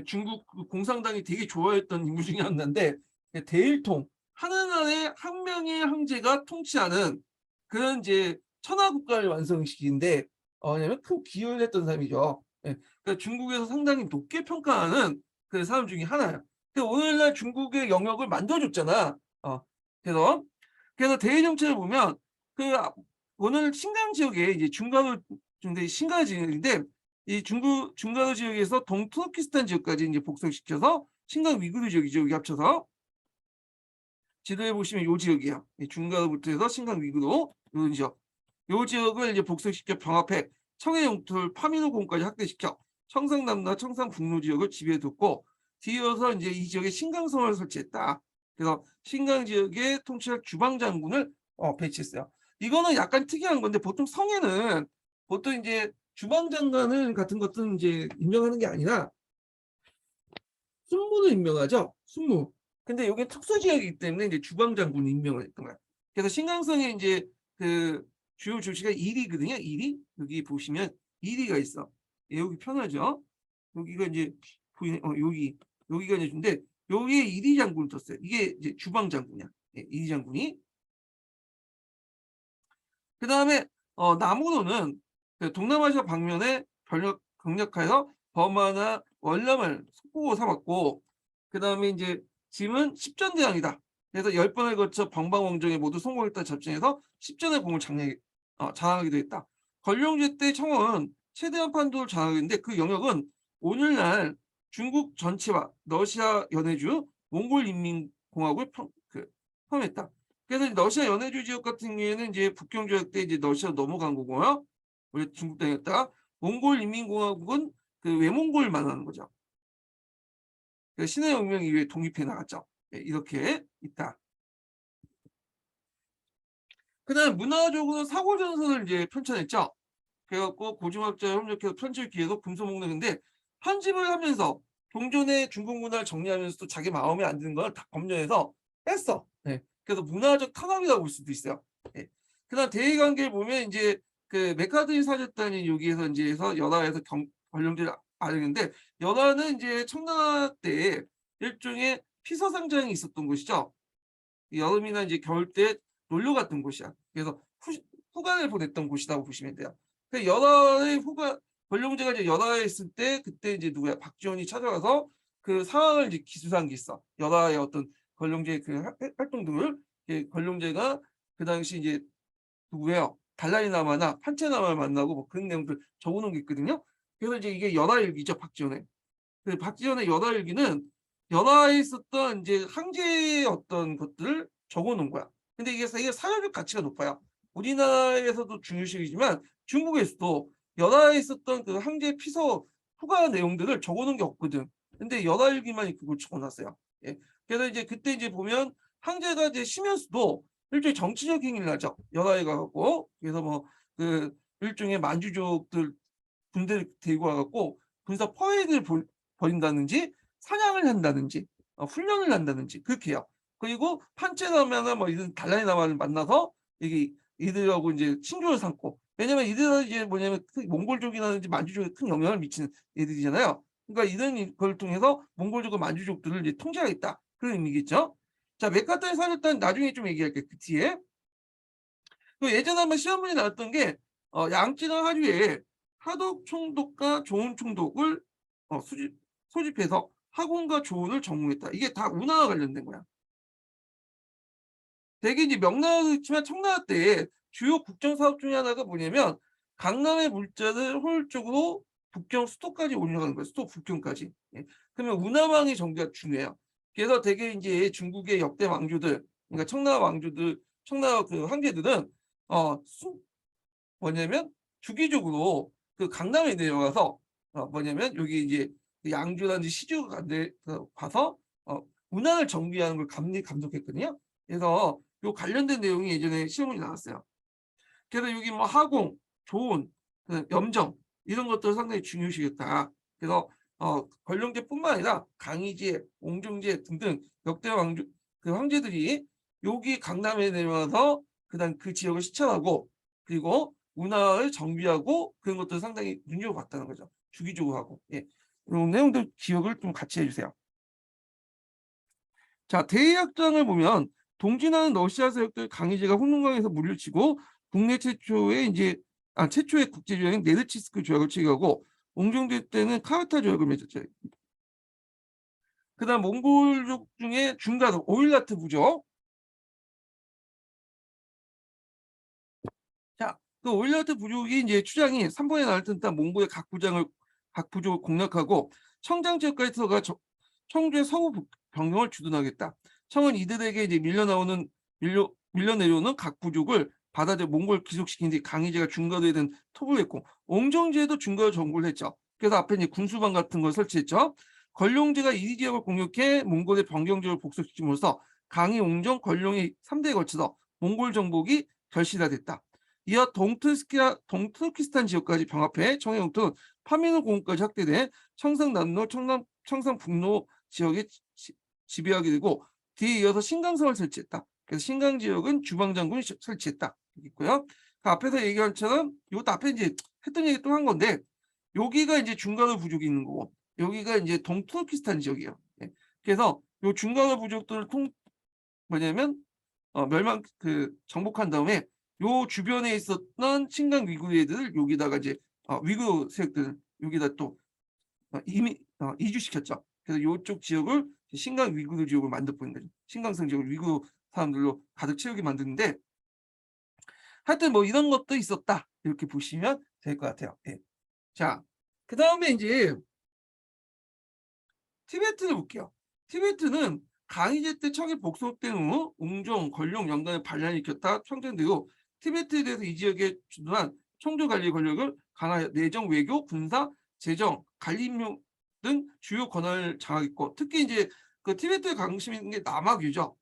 중국 공산당이 되게 좋아했던 인물 중에 하나인데 대일통 하나나라의 한 명의 황제가 통치하는 그런 이제 천하 국가를 완성시키는데 왜냐면 큰 기여를 했던 사람이죠. 예, 그러니까 중국에서 상당히 높게 평가하는 그 사람 중에 하나야. 오늘날 중국의 영역을 만들어줬잖아. 그래서 대일 정책을 보면 그 오늘 신강 지역에 이제 중간을 신강 지역인데 이 중간호 지역에서 동투르키스탄 지역까지 이제 복속시켜서 신강 위구르 지역이죠. 여기 합쳐서 지도에 보시면 요 지역이야. 중간호부터 해서 신강 위구르 요 지역. 요 지역을 이제 복속시켜 병합해 청해 영토를 파미노공까지 확대시켜 청상남도와 청상북로 지역을 지배해뒀고 뒤이어서 이제 이 지역에 신강성을 설치했다. 그래서 신강 지역에 통치할 주방장군을 배치했어요. 이거는 약간 특이한 건데 보통 성에는 보통 이제 주방장관을 같은 것들은 이제 임명하는 게 아니라 순무를 임명하죠. 순무. 근데 여기 특수지역이기 때문에 이제 주방장군 임명을 했던 거야. 그래서 신강성에 이제 그 주요 조치가 1위거든요. 1위. 여기 보시면 1위가 있어. 여기 편하죠. 여기가 이제 보이네. 여기가 이제 근데 여기에 1위 장군을 뒀어요. 이게 이제 주방장군이야. 1위 장군이. 그 다음에 남으로는 동남아시아 방면에 경력하여 버마나 월남을 속보고 삼았고 그 다음에 이제 짐은 10전대왕이다. 그래서 10번을 거쳐 방방왕정에 모두 성공했다 접전에서 10전의 공을 장악하기도 했다. 권룡제 때 청은 최대한 판도를 장악했는데 그 영역은 오늘날 중국 전체와 러시아 연해주, 몽골 인민공화국을 포함했다. 그래서 러시아 연해주 지역 같은 경우에는 이제 북경 조약 때 이제 러시아 넘어간 거고요. 원래 중국 땅이었다. 몽골 인민공화국은 그 외몽골 말하는 거죠. 신의 혁명 이후에 독립해 나갔죠. 예, 이렇게 있다. 그다음 문화적으로 사고전선을 이제 편찬했죠. 그래갖고 고증학자 협력해서 편집을 기해서 금소목록인데 편집을 하면서 동전의 중국 문화를 정리하면서도 자기 마음에 안 드는 걸 다 검열해서 뺐어. 네. 그래서 문화적 탄압이라고 볼 수도 있어요. 네. 그다음 대의관계를 보면 이제 그 메카드니 사절단이 여기에서 이제 해서 연하에서 관령제를 아는데 연하는 이제 청나라 때 일종의 피서상장이 있었던 곳이죠. 여름이나 이제 겨울 때 놀러 갔던 곳이야. 그래서 휴가를 보냈던 곳이라고 보시면 돼요. 그 연하의 휴가 권룡제가 이제 연하에 있을 때 그때 이제 누구야 박지원이 찾아가서 그 상황을 이제 기술한 게 있어. 연하의 어떤 권룡제의 그 활동들을 권룡제가 그 당시 이제 누구예요? 달라이라마나 판체나마를 만나고 뭐 그런 내용들 적어놓은 게 있거든요. 그래서 이제 이게 연하일기죠 박지원의. 그 박지원의 연하일기는 연하에 있었던 이제 항제의 어떤 것들을 적어놓은 거야. 근데 이게 사회적 가치가 높아요. 우리나라에서도 중요시이지만 중국에서도 연하에 있었던 그 항제 피서 후가 내용들을 적어놓은 게 없거든. 근데 연하일기만 그걸 적어놨어요. 예. 그래서 이제 그때 이제 보면 항제가 이제 쉬면서도 일종의 정치적 행위를 하죠. 연하에 가고 그래서 뭐 그 일종의 만주족들 군대를 데리고 와갖고 군사 퍼레이드를 벌인다든지 사냥을 한다든지 훈련을 한다든지 그렇게 해요. 그리고 판체나마나 뭐 이런 달라이나마를 만나서 이게 이들하고 이제 친교를 삼고 왜냐면 이들은 이제 뭐냐면 몽골족이라든지 만주족에 큰 영향을 미치는 애들이잖아요. 그러니까 이런 걸 통해서 몽골족과 만주족들을 이제 통제하겠다 그런 의미겠죠. 자 메카타의 사절단 나중에 좀 얘기할게요. 그 뒤에 그 예전에 한번 시험 문제 나왔던 게 양찌나 하류에 하독 총독과 조은 총독을 소집해서 학원과 조언을 전공했다. 이게 다 운하와 관련된 거야. 대개 이제 명나라도 있지만 청나라 때 주요 국정 사업 중에 하나가 뭐냐면 강남의 물자를 효율적으로 북경 수도까지 올려가는 거예요. 수도 북경까지. 예. 그러면 운하망의 전개가 중요해요. 그래서 대개 이제 중국의 역대 왕조들, 그러니까 청나라 왕조들, 청나라 그 황제들은 뭐냐면 주기적으로 그 강남에 내려가서 뭐냐면 여기 이제 그 양주라든지 시주가 가서 운항을 정비하는 걸 감독했거든요. 그래서 요 관련된 내용이 예전에 시험이 나왔어요. 그래서 여기 뭐 하공, 조온, 염정 이런 것들 상당히 중요시겠다. 그래서 권룡제뿐만 아니라 강희제, 옹정제 등등 역대 왕조 그 황제들이 여기 강남에 내려와서 그다음 그 지역을 시찰하고 그리고 운하를 정비하고 그런 것들 상당히 눈여겨봤다는 거죠. 주기적으로 하고. 예. 이런 내용들 기억을 좀 같이 해주세요. 자, 대의학장을 보면 동진하는 러시아 세력들 강희제가 흑룡강에서 물리치고 국내 최초의 이제 최초의 국제 조약인 네르치스크 조약을 체결하고 옹정제 때는 카르타 조약을 맺었죠. 그다음 몽골족 중에 중가도 오일라트 부족. 자, 그 오일라트 부족이 이제 추장이 3번에 나올 듯한 몽골의 각 부족을 공략하고 청장 지역까지 들어가 청주의 서부 병력을 주둔하겠다. 청은 이들에게 이제 밀려 내려오는 각 부족을 받아들여 몽골 귀속시킨 뒤 강희제가 중과도에 대한 토벌을 했고 옹정제도 중과도 정벌을 했죠. 그래서 앞에 이제 군수방 같은 걸 설치했죠. 권룡제가 이 지역을 공격해 몽골의 변경적을 복속시킴으로써 강희, 옹정, 권룡의 3대에 걸쳐서 몽골 정복이 결실화됐다. 이어 동트르키스탄 지역까지 병합해 청해 영토는 파미노 공원까지 확대돼 청상남로, 청상북로 지역에 지배하게 되고 뒤에 이어서 신강성을 설치했다. 그래서 신강 지역은 주방장군이 설치했다. 있고요. 그 앞에서 얘기한 것처럼 이것도 앞에 이제 했던 얘기 또 한 건데 여기가 이제 중간의 부족이 있는 거고 여기가 이제 동투르키스탄 지역이에요. 예. 그래서 요 중간의 부족들을 뭐냐면 멸망 정복한 다음에 요 주변에 있었던 신강 위구 애들을 여기다가 이제 위구 세력들 여기다 또 이주시켰죠. 그래서 요쪽 지역을 신강 위구 지역을 만들어버린 거죠. 신강성 지역을 위구 사람들로 가득 채우게 만드는데 하여튼 뭐 이런 것도 있었다. 이렇게 보시면 될 것 같아요. 예. 자, 그 다음에 이제 티베트를 볼게요. 티베트는 강희제 때 청에 복속된 후 웅종, 걸룡 연간에 반란을 일으켰다 청정되고 티베트에 대해서 이 지역에 주둔한 청조 관리 권력을 강화해 내정, 외교, 군사, 재정, 관리임용 등 주요 권한을 장악했고 특히 이제 그 티베트에 관심 있는 게 남아규죠.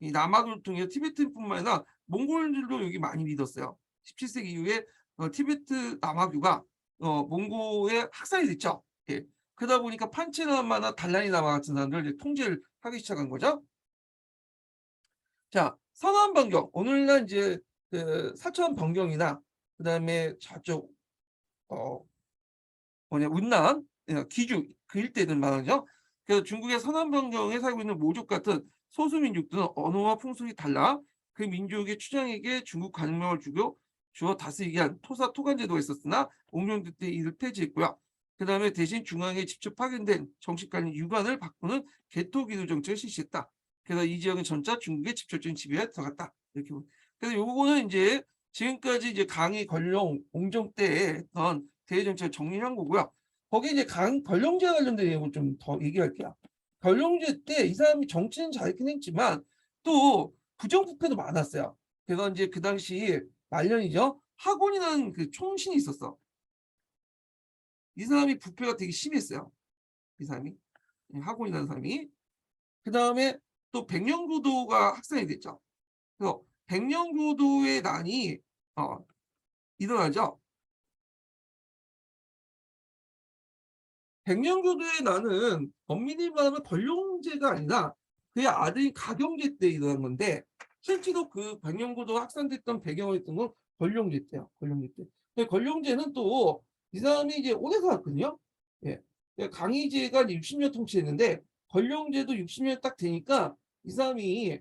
이 남아규를 통해 티베트뿐만 아니라 몽골들도 여기 많이 믿었어요. 17세기 이후에 티베트 남아규가 몽고에 학살이 됐죠. 예. 그러다 보니까 판체나마나 달라니나마 같은 사람들을 이제 통제를 하기 시작한 거죠. 자, 서남 반경 오늘날 이제 그 사천 반경이나 그다음에 저쪽 운남, 기주 그 일대는 말하죠. 그래서 중국의 서남 반경에 살고 있는 모족 같은 소수 민족들은 언어와 풍속이 달라 그 민족의 추장에게 중국 관명을 주어 다스리게 한 토간 제도가 있었으나 옹룡대 때 이를 폐지했고요. 그다음에 대신 중앙에 직접 파견된 정치관리 유관을 바꾸는 개토기도 정책을 실시했다. 그래서 이 지역은 전차 중국의 직접적인 지배에 들어갔다. 이렇게 그래서 요거는 이제 지금까지 이제 강희 걸룡 옹종 때에 했던 대외 정책을 정리한 거고요. 거기 이제 걸룡제 관련된 내용을 좀 더 얘기할게요. 걸룡제 때 이 사람이 정치는 잘했긴 했지만 또 부정부패도 많았어요. 그래서 이제 그 당시 말년이죠. 학원이라는 그 총신이 있었어. 이 사람이 부패가 되게 심했어요. 이 사람이 학원이라는 사람이. 그 다음에 또 백령고도가 학살이 됐죠. 그래서 백령고도의 난이 일어나죠. 백령교도의 난은 엄밀히 말하면 걸룡제가 아니라 그의 아들인 가경제 때 일어난 건데 실제로 그 백령교도가 확산됐던 배경이었던 건 걸룡제 때요. 걸룡제 때. 근데 걸룡제는 또 이 사람이 이제 오래 살았거든요. 예. 강희제가 60년 통치했는데 걸룡제도 60년 딱 되니까 이 사람이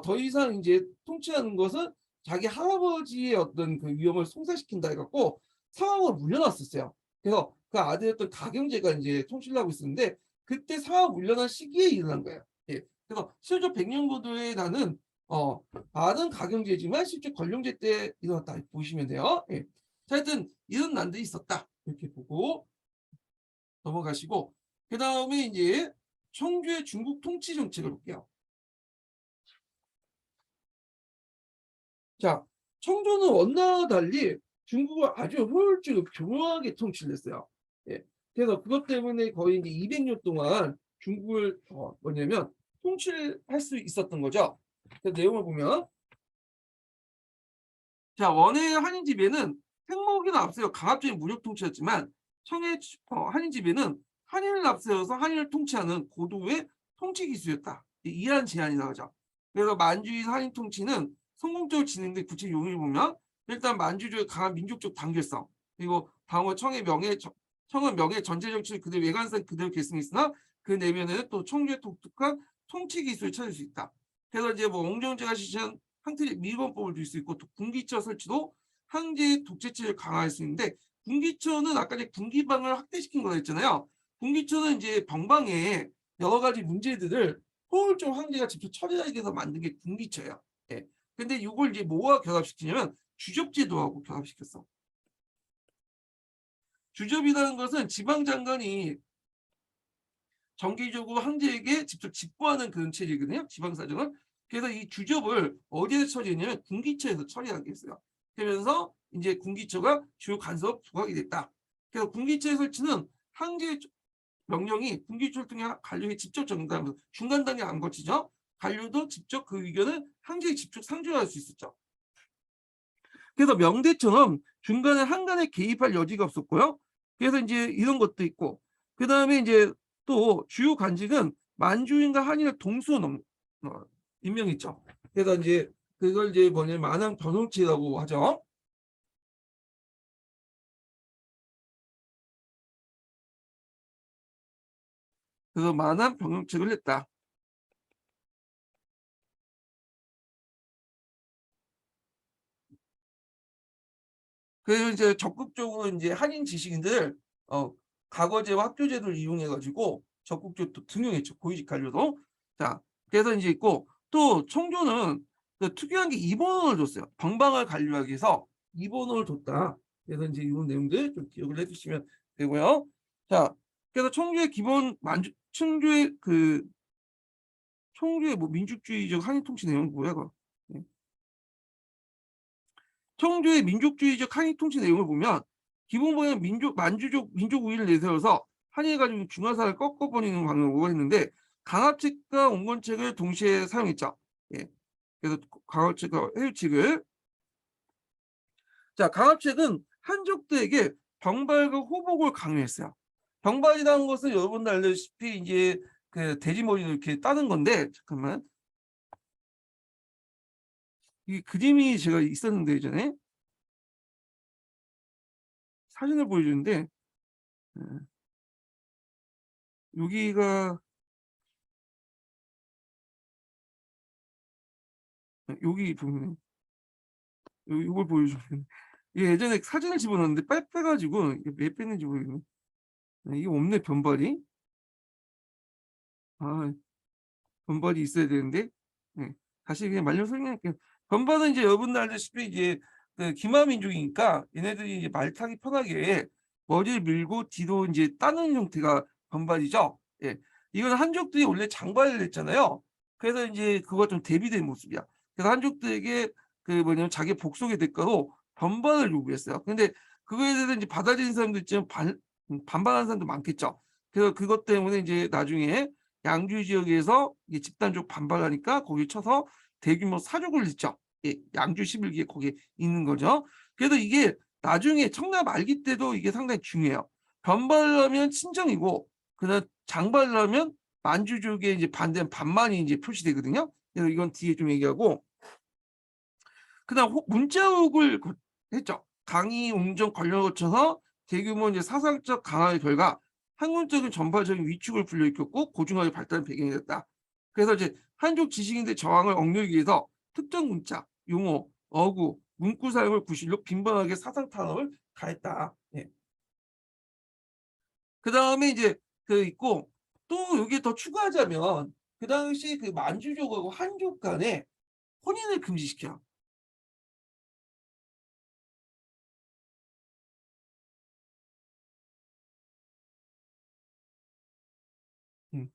더 이상 이제 통치하는 것은 자기 할아버지의 어떤 그 위험을 송사시킨다 해갖고 상황을 물려놨었어요. 그래서 그 아들이었던 가경제가 이제 통치를 하고 있었는데 그때 상황 물려난 시기에 일어난 거예요. 예. 그래서 실제 백령고도의 나는 말은 가경제지만 실제 걸룡제 때 일어났다 보시면 돼요. 예. 자, 하여튼 이런 난들이 있었다 이렇게 보고 넘어가시고 그 다음에 이제 청주의 중국 통치 정책을 볼게요. 자, 청조는 원나라와 달리 중국을 아주 효율적으로 교묘하게 통치를 했어요. 예. 그래서 그것 때문에 거의 이제 200년 동안 중국을 뭐냐면 통치를 할 수 있었던 거죠. 그 내용을 보면 자, 원의 한인 지배는 생목이나 앞세워 강압적인 무력 통치였지만 청의 한인 지배는 한인을 앞세워서 한인을 통치하는 고도의 통치 기술이었다. 이러한 제안이 나오죠. 그래서 만주의 한인 통치는 성공적으로 진행된 구체 요인을 보면 일단 만주족의 강한 민족적 단결성 그리고 방어 청은 명예 전제 정치를 그대로 외관상 그대로 계승했으나 그 내면에는 또 청주의 독특한 통치 기술을 찾을 수 있다. 그래서 이제 뭐 옹정제가 실시한 항틀의 밀건법을 둘 수 있고 또 군기처 설치도 황제의 독재체를 강화할 수 있는데 군기처는 아까 이제 군기방을 확대시킨 거라 했잖아요. 군기처는 이제 병방에 여러 가지 문제들을 효율적으로 황제가 직접 처리하기 위해서 만든 게 군기처예요. 예. 근데 이걸 이제 뭐와 결합시키냐면 주접제도하고 결합시켰어. 주접이라는 것은 지방장관이 정기적으로 황제에게 직접 직보하는 그런 체제거든요. 지방사정은. 그래서 이 주접을 어디에서 처리했냐면 군기처에서 처리하게 했어요. 그러면서 이제 군기처가 주요 간섭 부각이 됐다. 그래서 군기처의 설치는 황제의 명령이 군기처를 통해 관료에 직접 전달하면서 중간 단계 안 거치죠. 관료도 직접 그 의견을 황제에 직접 상정할 수 있었죠. 그래서 명대처럼 중간에 한간에 개입할 여지가 없었고요. 그래서 이제 이런 것도 있고, 그 다음에 이제 또 주요 관직은 만주인과 한인을 동수 임명했죠. 그래서 이제 그걸 이제 뭐냐면 만왕 변홍치라고 하죠. 그래서 만왕 변홍책을 했다. 그래서 이제 적극적으로 이제 한인 지식인들 과거제와 학교제도를 이용해 가지고 적극적으로 또 등용했죠. 고위직 관료도. 자, 그래서 이제 있고 또 청조는 그 특이한 게 입원을 줬어요. 방방을 관리하기 위해서 입원을 줬다. 그래서 이제 이런 내용들 좀 기억을 해주시면 되고요. 자, 그래서 청주의 기본 청조의 청조의 뭐 민족주의적 한일통치 내용이 뭐야 그거. 예. 청조의 민족주의적 한일통치 내용을 보면 기본본은 만주족 민족 우위를 내세워서 한일 가지고 중화사를 꺾어버리는 방향으로 했는데 강압책과 온건책을 동시에 사용했죠. 예. 그래서 강압책과 해유책을 강압책은 한족들에게 병발과 호복을 강요했어요. 병발이라는 것은 여러분들 알다시피 이제 그 돼지머리를 이렇게 따는 건데 잠깐만 이 그림이 제가 있었는데 예전에 사진을 보여주는데 여기가 여기 보면 요걸 보여주면 이게 예전에 사진을 집어넣었는데 빼가지고 이게 왜 뺐는지 모르겠네. 이게 없네 변발이. 아 변발이 있어야 되는데. 네. 다시 그냥 말로 설명할게요. 변발은 이제 여러분들 알다시피 이제 그 기마 민족이니까 얘네들이 이제 말 타기 편하게 머리를 밀고 뒤로 이제 따는 형태가 변발이죠. 예. 이건 한족들이 원래 장발을 했잖아요. 그래서 이제 그거와 좀 대비된 모습이야. 그래서 한족들에게 그 뭐냐면 자기 복속의 대가로 변발을 요구했어요. 근데 그거에 대해서 이제 받아들인 사람도 있지만 반발하는 사람도 많겠죠. 그래서 그것 때문에 이제 나중에 양주 지역에서 이게 집단적 반발하니까 거기 쳐서 대규모 사족을 짓죠. 예, 양주 11기에 거기에 있는 거죠. 그래서 이게 나중에 청나 말기 때도 이게 상당히 중요해요. 변발하면 친정이고 그다음 장발하면 만주족의 이제 반대는 반만이 이제 표시되거든요. 그래서 이건 뒤에 좀 얘기하고 그다음 문자혹을 했죠. 강의, 웅정 관련을 거쳐서 대규모 이제 사상적 강화의 결과 학문적인 전파적인 위축을 불러일으켰고 고중하게 발달한 배경이 됐다. 그래서 이제 한족 지식인들의 저항을 억누르기 위해서 특정 문자, 용어, 어구, 문구 사용을 구실로 빈번하게 사상 탄압을 가했다. 예. 그 다음에 이제 그 있고 또 여기에 더 추가하자면 그 당시 그 만주족하고 한족 간에 혼인을 금지시켜. 음.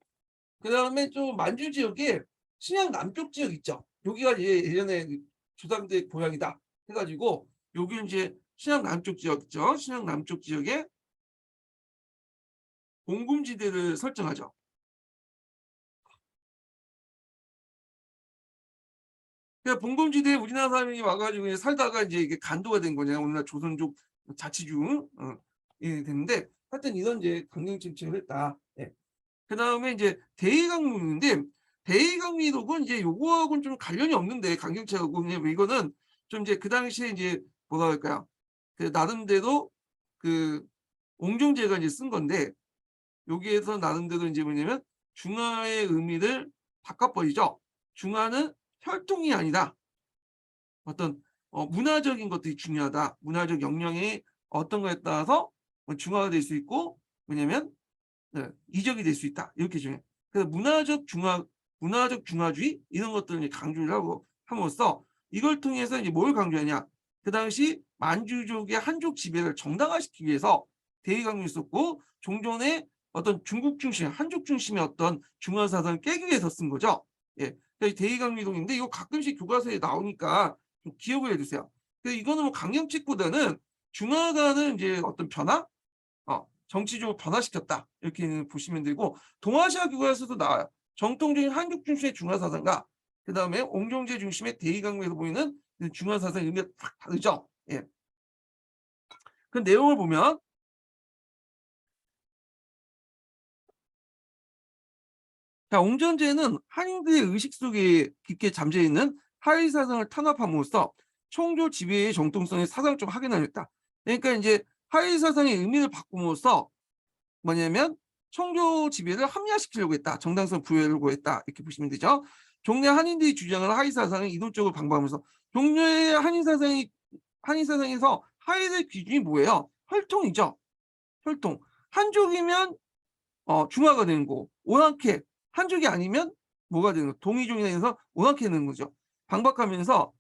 그다음에 좀 만주 지역에 신양 남쪽 지역 있죠. 여기가 예전에 조상들의 고향이다 해가지고 여기 이제 신양 남쪽 지역 있죠. 신양 남쪽 지역에 봉금지대를 설정하죠. 그러니까 봉금지대에 우리나라 사람이 와가지고 이제 살다가 이제 이게 간도가 된 거냐. 우리나라 조선족 자치주 예, 됐는데 하여튼 이런 이제 강경 침체를 했다. 예. 그 다음에 이제 대의강론인데 대의강리록은 이제 요거하고는 좀 관련이 없는데 강경책하고 이거는 좀 이제 그 당시에 이제 뭐라 할까요? 그 나름대로 그 옹종제가 이제 쓴 건데 여기에서 나름대로 이제 뭐냐면 중화의 의미를 바꿔버리죠. 중화는 혈통이 아니다. 어떤 문화적인 것들이 중요하다. 문화적 역량이 어떤 거에 따라서 중화가 될 수 있고 뭐냐면 이적이 될 수 있다. 이렇게 정해. 그래서 문화적 중화주의 이런 것들을 강조를 하고 함으로써 이걸 통해서 이제 뭘 강조하냐? 그 당시 만주족의 한족 지배를 정당화시키기 위해서 대의강론이 있었고 종전에 어떤 중국 중심, 한족 중심의 어떤 중화 사상을 깨기 위해서 쓴 거죠. 예, 대의강론인데 이거 가끔씩 교과서에 나오니까 좀 기억을 해두세요. 그래서 이거는 뭐 강령책보다는 중화가는 이제 어떤 변화, 정치적으로 변화시켰다. 이렇게 보시면 되고 동아시아 교과서도 나와요. 정통적인 한국 중심의 중화사상과 그 다음에 옹종제 중심의 대의강국에서 보이는 중화사상 의미가 딱 다르죠. 예. 그 내용을 보면 옹전제는 한인들의 의식 속에 깊게 잠재 있는 하위 사상을 탄압함으로써 청조 지배의 정통성의 사상적 확인을 했다. 그러니까 이제 하위 사상의 의미를 바꿈으로써 뭐냐면 청조 지배를 합리화시키려고 했다. 정당성 부여하려고 했다. 이렇게 보시면 되죠. 종래 한인들이 주장하는 하위 사상을 이론적으로 방방하면서 종래의 한인 사상에서 하위의 기준이 뭐예요? 혈통이죠. 혈통. 한족이면 중화가 되는 거고 오랑캐 한족이 아니면 뭐가 되는 거? 동이종이 되면서 오랑캐 되는 거죠. 방박하면서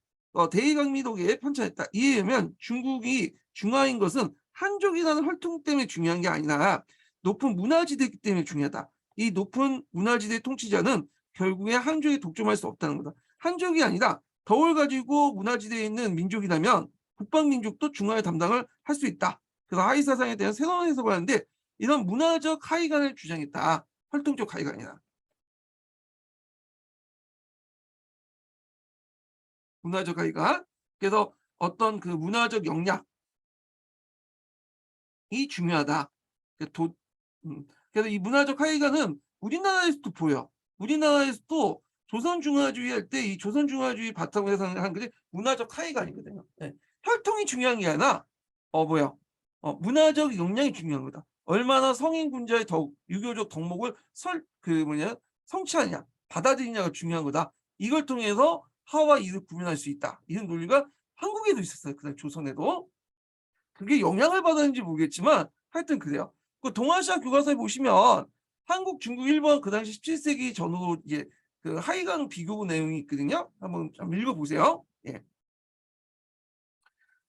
대의강미독에 편찬했다. 이에 의하면 중국이 중화인 것은 한족이라는 혈통 때문에 중요한 게 아니라 높은 문화지대이기 때문에 중요하다. 이 높은 문화지대 통치자는 결국에 한족에 독점할 수 없다는 거다. 한족이 아니라 덕을 가지고 문화지대에 있는 민족이라면 북방민족도 중화의 담당을 할 수 있다. 그래서 하위 사상에 대한 새로운 해석을 하는데 이런 문화적 하위관을 주장했다. 활동적 하위가 아니라. 문화적 하위관. 그래서 어떤 그 문화적 역량이 중요하다. 그 그래서 이 문화적 하위관은 우리나라에서도 보여. 우리나라에서도 조선중화주의 할 때 이 조선중화주의 바탕으로 해서 한 것이 문화적 하위관이거든요. 예. 혈통이 중요한 게 아니라 뭐야? 문화적 역량이 중요한 거다. 얼마나 성인 군자의 유교적 덕목을 성취하느냐, 받아들이냐가 중요한 거다. 이걸 통해서 하와 이를 구분할 수 있다. 이런 논리가 한국에도 있었어요. 그다음 조선에도. 그게 영향을 받았는지 모르겠지만 하여튼 그래요. 그 동아시아 교과서에 보시면 한국, 중국, 일본 그 당시 17세기 전후 이제 그 하이강 비교 내용이 있거든요. 한번 읽어보세요. 예.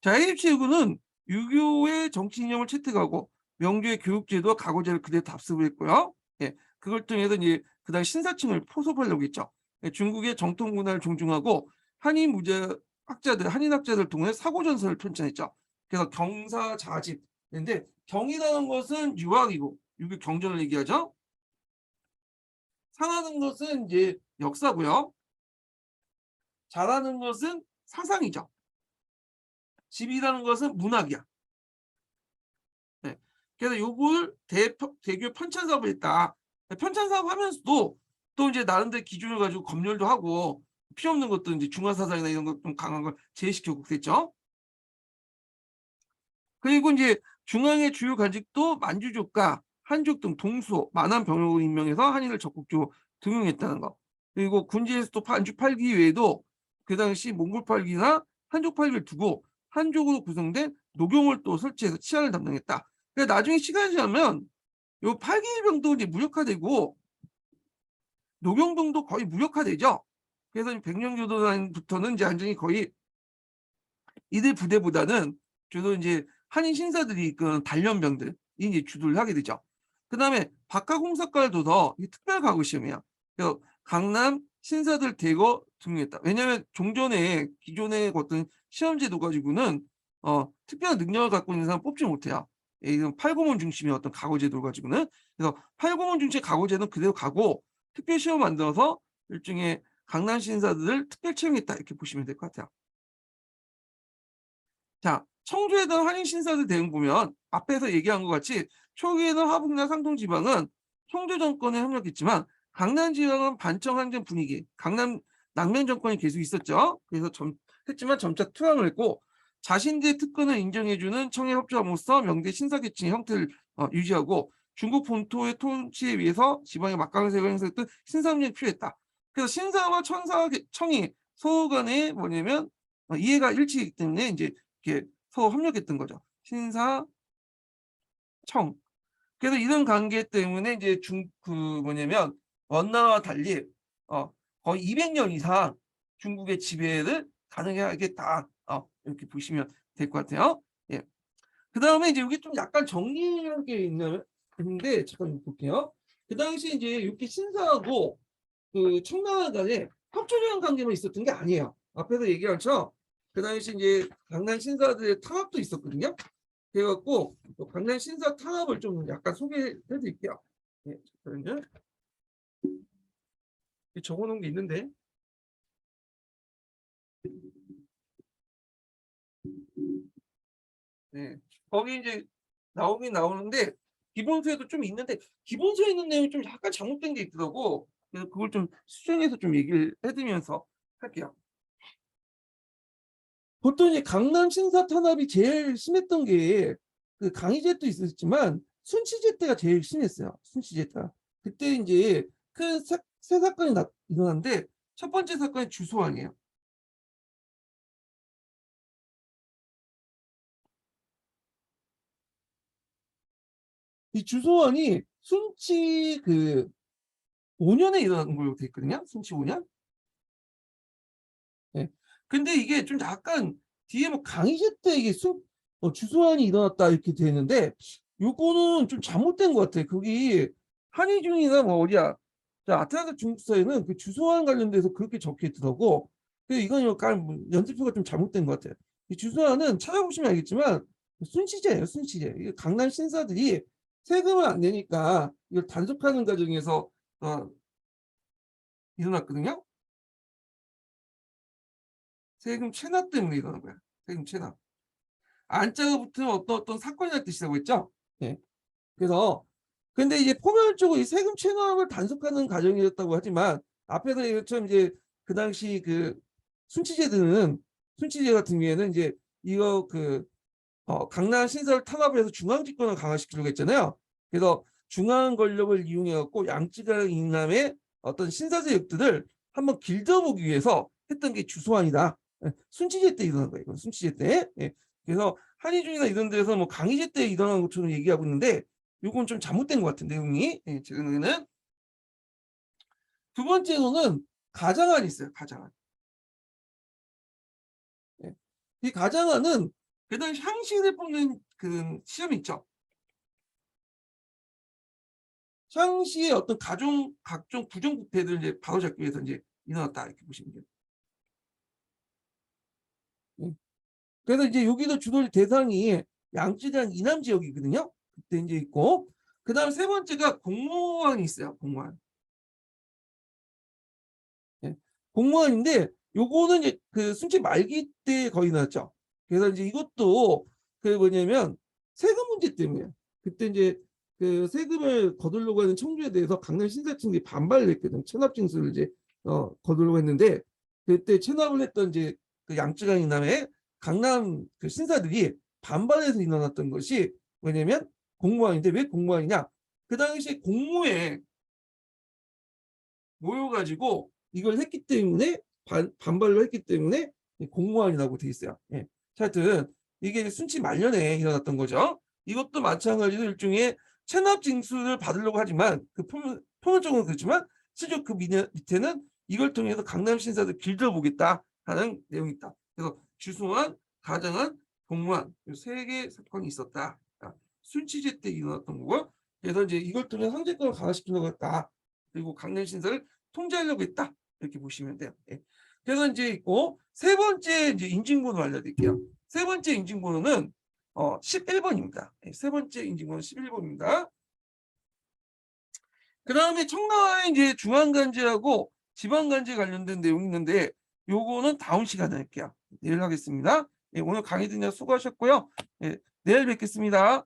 자, A입시구는 유교의 정치 이념을 채택하고 명주의 교육제도와 각오제를 그대로 답습을 했고요. 예, 그걸 통해서 이제 그다음 신사층을 포섭하려고 했죠. 예, 중국의 정통 문화를 존중하고 한인 학자들 통해 사고 전선을 편찬했죠. 그래서 경사자집인데 경이라는 것은 유학이고 유교 경전을 얘기하죠. 상하는 것은 이제 역사고요. 자라는 것은 사상이죠. 집이라는 것은 문학이야. 네. 그래서 요걸 대교 편찬 사업을 했다. 편찬 사업 하면서도 또 이제 나름대로 기준을 가지고 검열도 하고 필요 없는 것도 이제 중화 사상이나 이런 것 좀 강한 걸 제시키고 그랬죠. 그리고 이제 중앙의 주요 관직도 만주족과 한족 등 동수호, 만한 병역을 임명해서 한인을 적극적으로 등용했다는 거. 그리고 군지에서도 한족 8기 외에도 그 당시 몽골 8기나 한족 8기를 두고 한족으로 구성된 녹용을 또 설치해서 치안을 담당했다. 그러니까 나중에 시간이 지나면 요 8기병도 이제 무력화되고 녹용병도 거의 무력화되죠. 그래서 백령교도단부터는 이제 완전히 거의 이들 부대보다는 주로 이제 한인 신사들이 이끄는 단련병들이 이제 주도를 하게 되죠. 그 다음에 박하공사과를 둬서 특별 과거 시험이야. 그래서 강남 신사들 대거 등록했다. 왜냐하면 종전에 기존의 어떤 시험제도 가지고는 특별한 능력을 갖고 있는 사람 뽑지 못해요. 이런 팔고문 중심의 어떤 과거제도 가지고는. 그래서 팔고문 중심의 과거제는 그대로 가고 특별 시험 만들어서 일종의 강남 신사들을 특별 채용했다 이렇게 보시면 될 것 같아요. 자, 청주에던 한인 신사들 대응 보면 앞에서 얘기한 것 같이 초기에는 하북이나 상동 지방은 청주 정권에 협력했지만 강남 지방은 반청 항쟁 분위기, 강남 남면 정권이 계속 있었죠. 그래서 했지만 점차 투항을 했고 자신들의 특권을 인정해주는 청해 협조함으로써 명대 신사계층의 형태를 유지하고 중국 본토의 통치에 위해서 지방의 막강한 세력을 행사했던 신사협력이 필요했다. 그래서 신사와 청이 서로 간에 뭐냐면 이해가 일치이기 때문에 이제 이렇게 서로 협력했던 거죠. 신사, 청. 그래서 이런 관계 때문에 이제 뭐냐면 원나라와 달리 거의 200년 이상 중국의 지배를 가능하겠다. 이렇게 보시면 될 것 같아요. 예. 그 다음에 이제 여기 좀 약간 정리할 게 있는데 잠깐 볼게요. 그 당시 이제 이렇게 신사하고 그 청나라 간에 협조적인 관계만 있었던 게 아니에요. 앞에서 얘기한 것처럼 그 당시 이제 강남 신사들의 탄압도 있었거든요. 그래갖고 강남 신사 탄압을 좀 약간 소개해드릴게요. 네, 잠깐만요. 적어놓은 게 있는데. 네, 거기 이제 나오긴 나오는데 기본서에도 좀 있는데 기본서에 있는 내용이 좀 약간 잘못된 게 있더라고. 그래서 그걸 좀 수정해서 좀 얘기를 해드리면서 할게요. 보통 이제 강남 신사 탄압이 제일 심했던 게 그 강희제 도 있었지만 순치제 때가 제일 심했어요. 순치제 때가. 그때 이제 큰 세 사건이 일어났는데 첫 번째 사건이 주소환이에요. 이 주소환이 순치 그 5년에 일어난 걸로 돼 있거든요. 순치 5년. 예. 근데 이게 좀 약간 뒤에 뭐 강희제 때 이게 주소환이 일어났다 이렇게 되는데 요거는 좀 잘못된 것 같아요. 거기 한의중이나 뭐 어디야. 자, 아틀란타 중국사에는 그 주소와 관련돼서 그렇게 적혀 있더라고. 근데 이건 약간 뭐 연습표가 좀 잘못된 것 같아요. 이 주소와는 찾아보시면 알겠지만 순시제예요, 순시제. 이게 강남 신사들이 세금을 안 내니까 이걸 단속하는 과정에서 일어났거든요. 세금 체납 때문에 일어난 거야. 세금 체납. 안자가 붙으면 어떤 사건이라는 뜻이라고 했죠. 예. 그래서 근데 이제 포괄적으로 이 세금 체납을 단속하는 과정이었다고 하지만 앞에서 얘기했처럼 이제 그 당시 그 순치제들은 순치제 같은 경우에는 이제 이거 그 강남 신설 탄압을 해서 중앙 집권을 강화시키려고 했잖아요. 그래서 중앙 권력을 이용해 갖고 양쯔강 이남의 어떤 신사세력들을 한번 길들여보기 위해서 했던 게 주소안이다. 예, 순치제 때 일어난 거예요. 이건 순치제 때. 예. 그래서 한의중이나 이런 데서 뭐 강희제 때 일어난 것처럼 얘기하고 있는데 이건 좀 잘못된 것 같은 내용이. 예, 제 생각에는. 두 번째로는 가장안이 있어요. 가장안. 예. 이 가장안은 그 당시 향신을 뽑는 그 시험이 있죠. 샹시의 어떤 각종 부정부패들 이제 바로잡기 위해서 이제 일어났다 이렇게 보시면 돼요. 예. 그래서 이제 여기도 주로 대상이 양쯔강 이남 지역이거든요. 그때 이제 있고 그다음 세 번째가 공무원이 있어요. 공무원. 예. 공무원인데 요거는 이제 그 순치 말기 때 거의 나왔죠. 그래서 이제 이것도 그 뭐냐면 세금 문제 때문에 그때 이제 그 세금을 거두려고 하는 청주에 대해서 강남 신사층이 반발을 했거든. 체납 징수를 이제 거두려고 했는데 그때 체납을 했던 이제 그 양쯔강 이남의 강남 그 신사들이 반발해서 일어났던 것이 뭐냐면 공무원인데 왜 공무원이냐? 그 당시 공모에 모여가지고 이걸 했기 때문에 반발을 했기 때문에 공무원이라고 돼 있어요. 예. 하여튼 이게 순치 말년에 일어났던 거죠. 이것도 마찬가지로 일종의 체납 징수를 받으려고 하지만 그 표면적으로는 그렇지만 실제 그 밑에는 이걸 통해서 강남 신사들 길들여보겠다 하는 내용이 있다. 그래서 주소안, 가장안, 공무원 세 개 사건이 있었다. 순치제 때 일어났던 거고 그래서 이제 이걸 통해 상대권을 강화시키려고 했다. 그리고 강남 신사를 통제하려고 했다. 이렇게 보시면 돼요. 예. 그래서 이제 있고 세 번째 이제 인증번호 알려드릴게요. 세 번째 인증번호는 11번입니다. 예, 세 번째 인증번호 11번입니다. 그 다음에 청라에 이제 중앙간제하고 지방간제 관련된 내용이 있는데 요거는 다음 시간에 할게요. 내일 하겠습니다. 예, 오늘 강의 듣느라 수고하셨고요. 예, 내일 뵙겠습니다.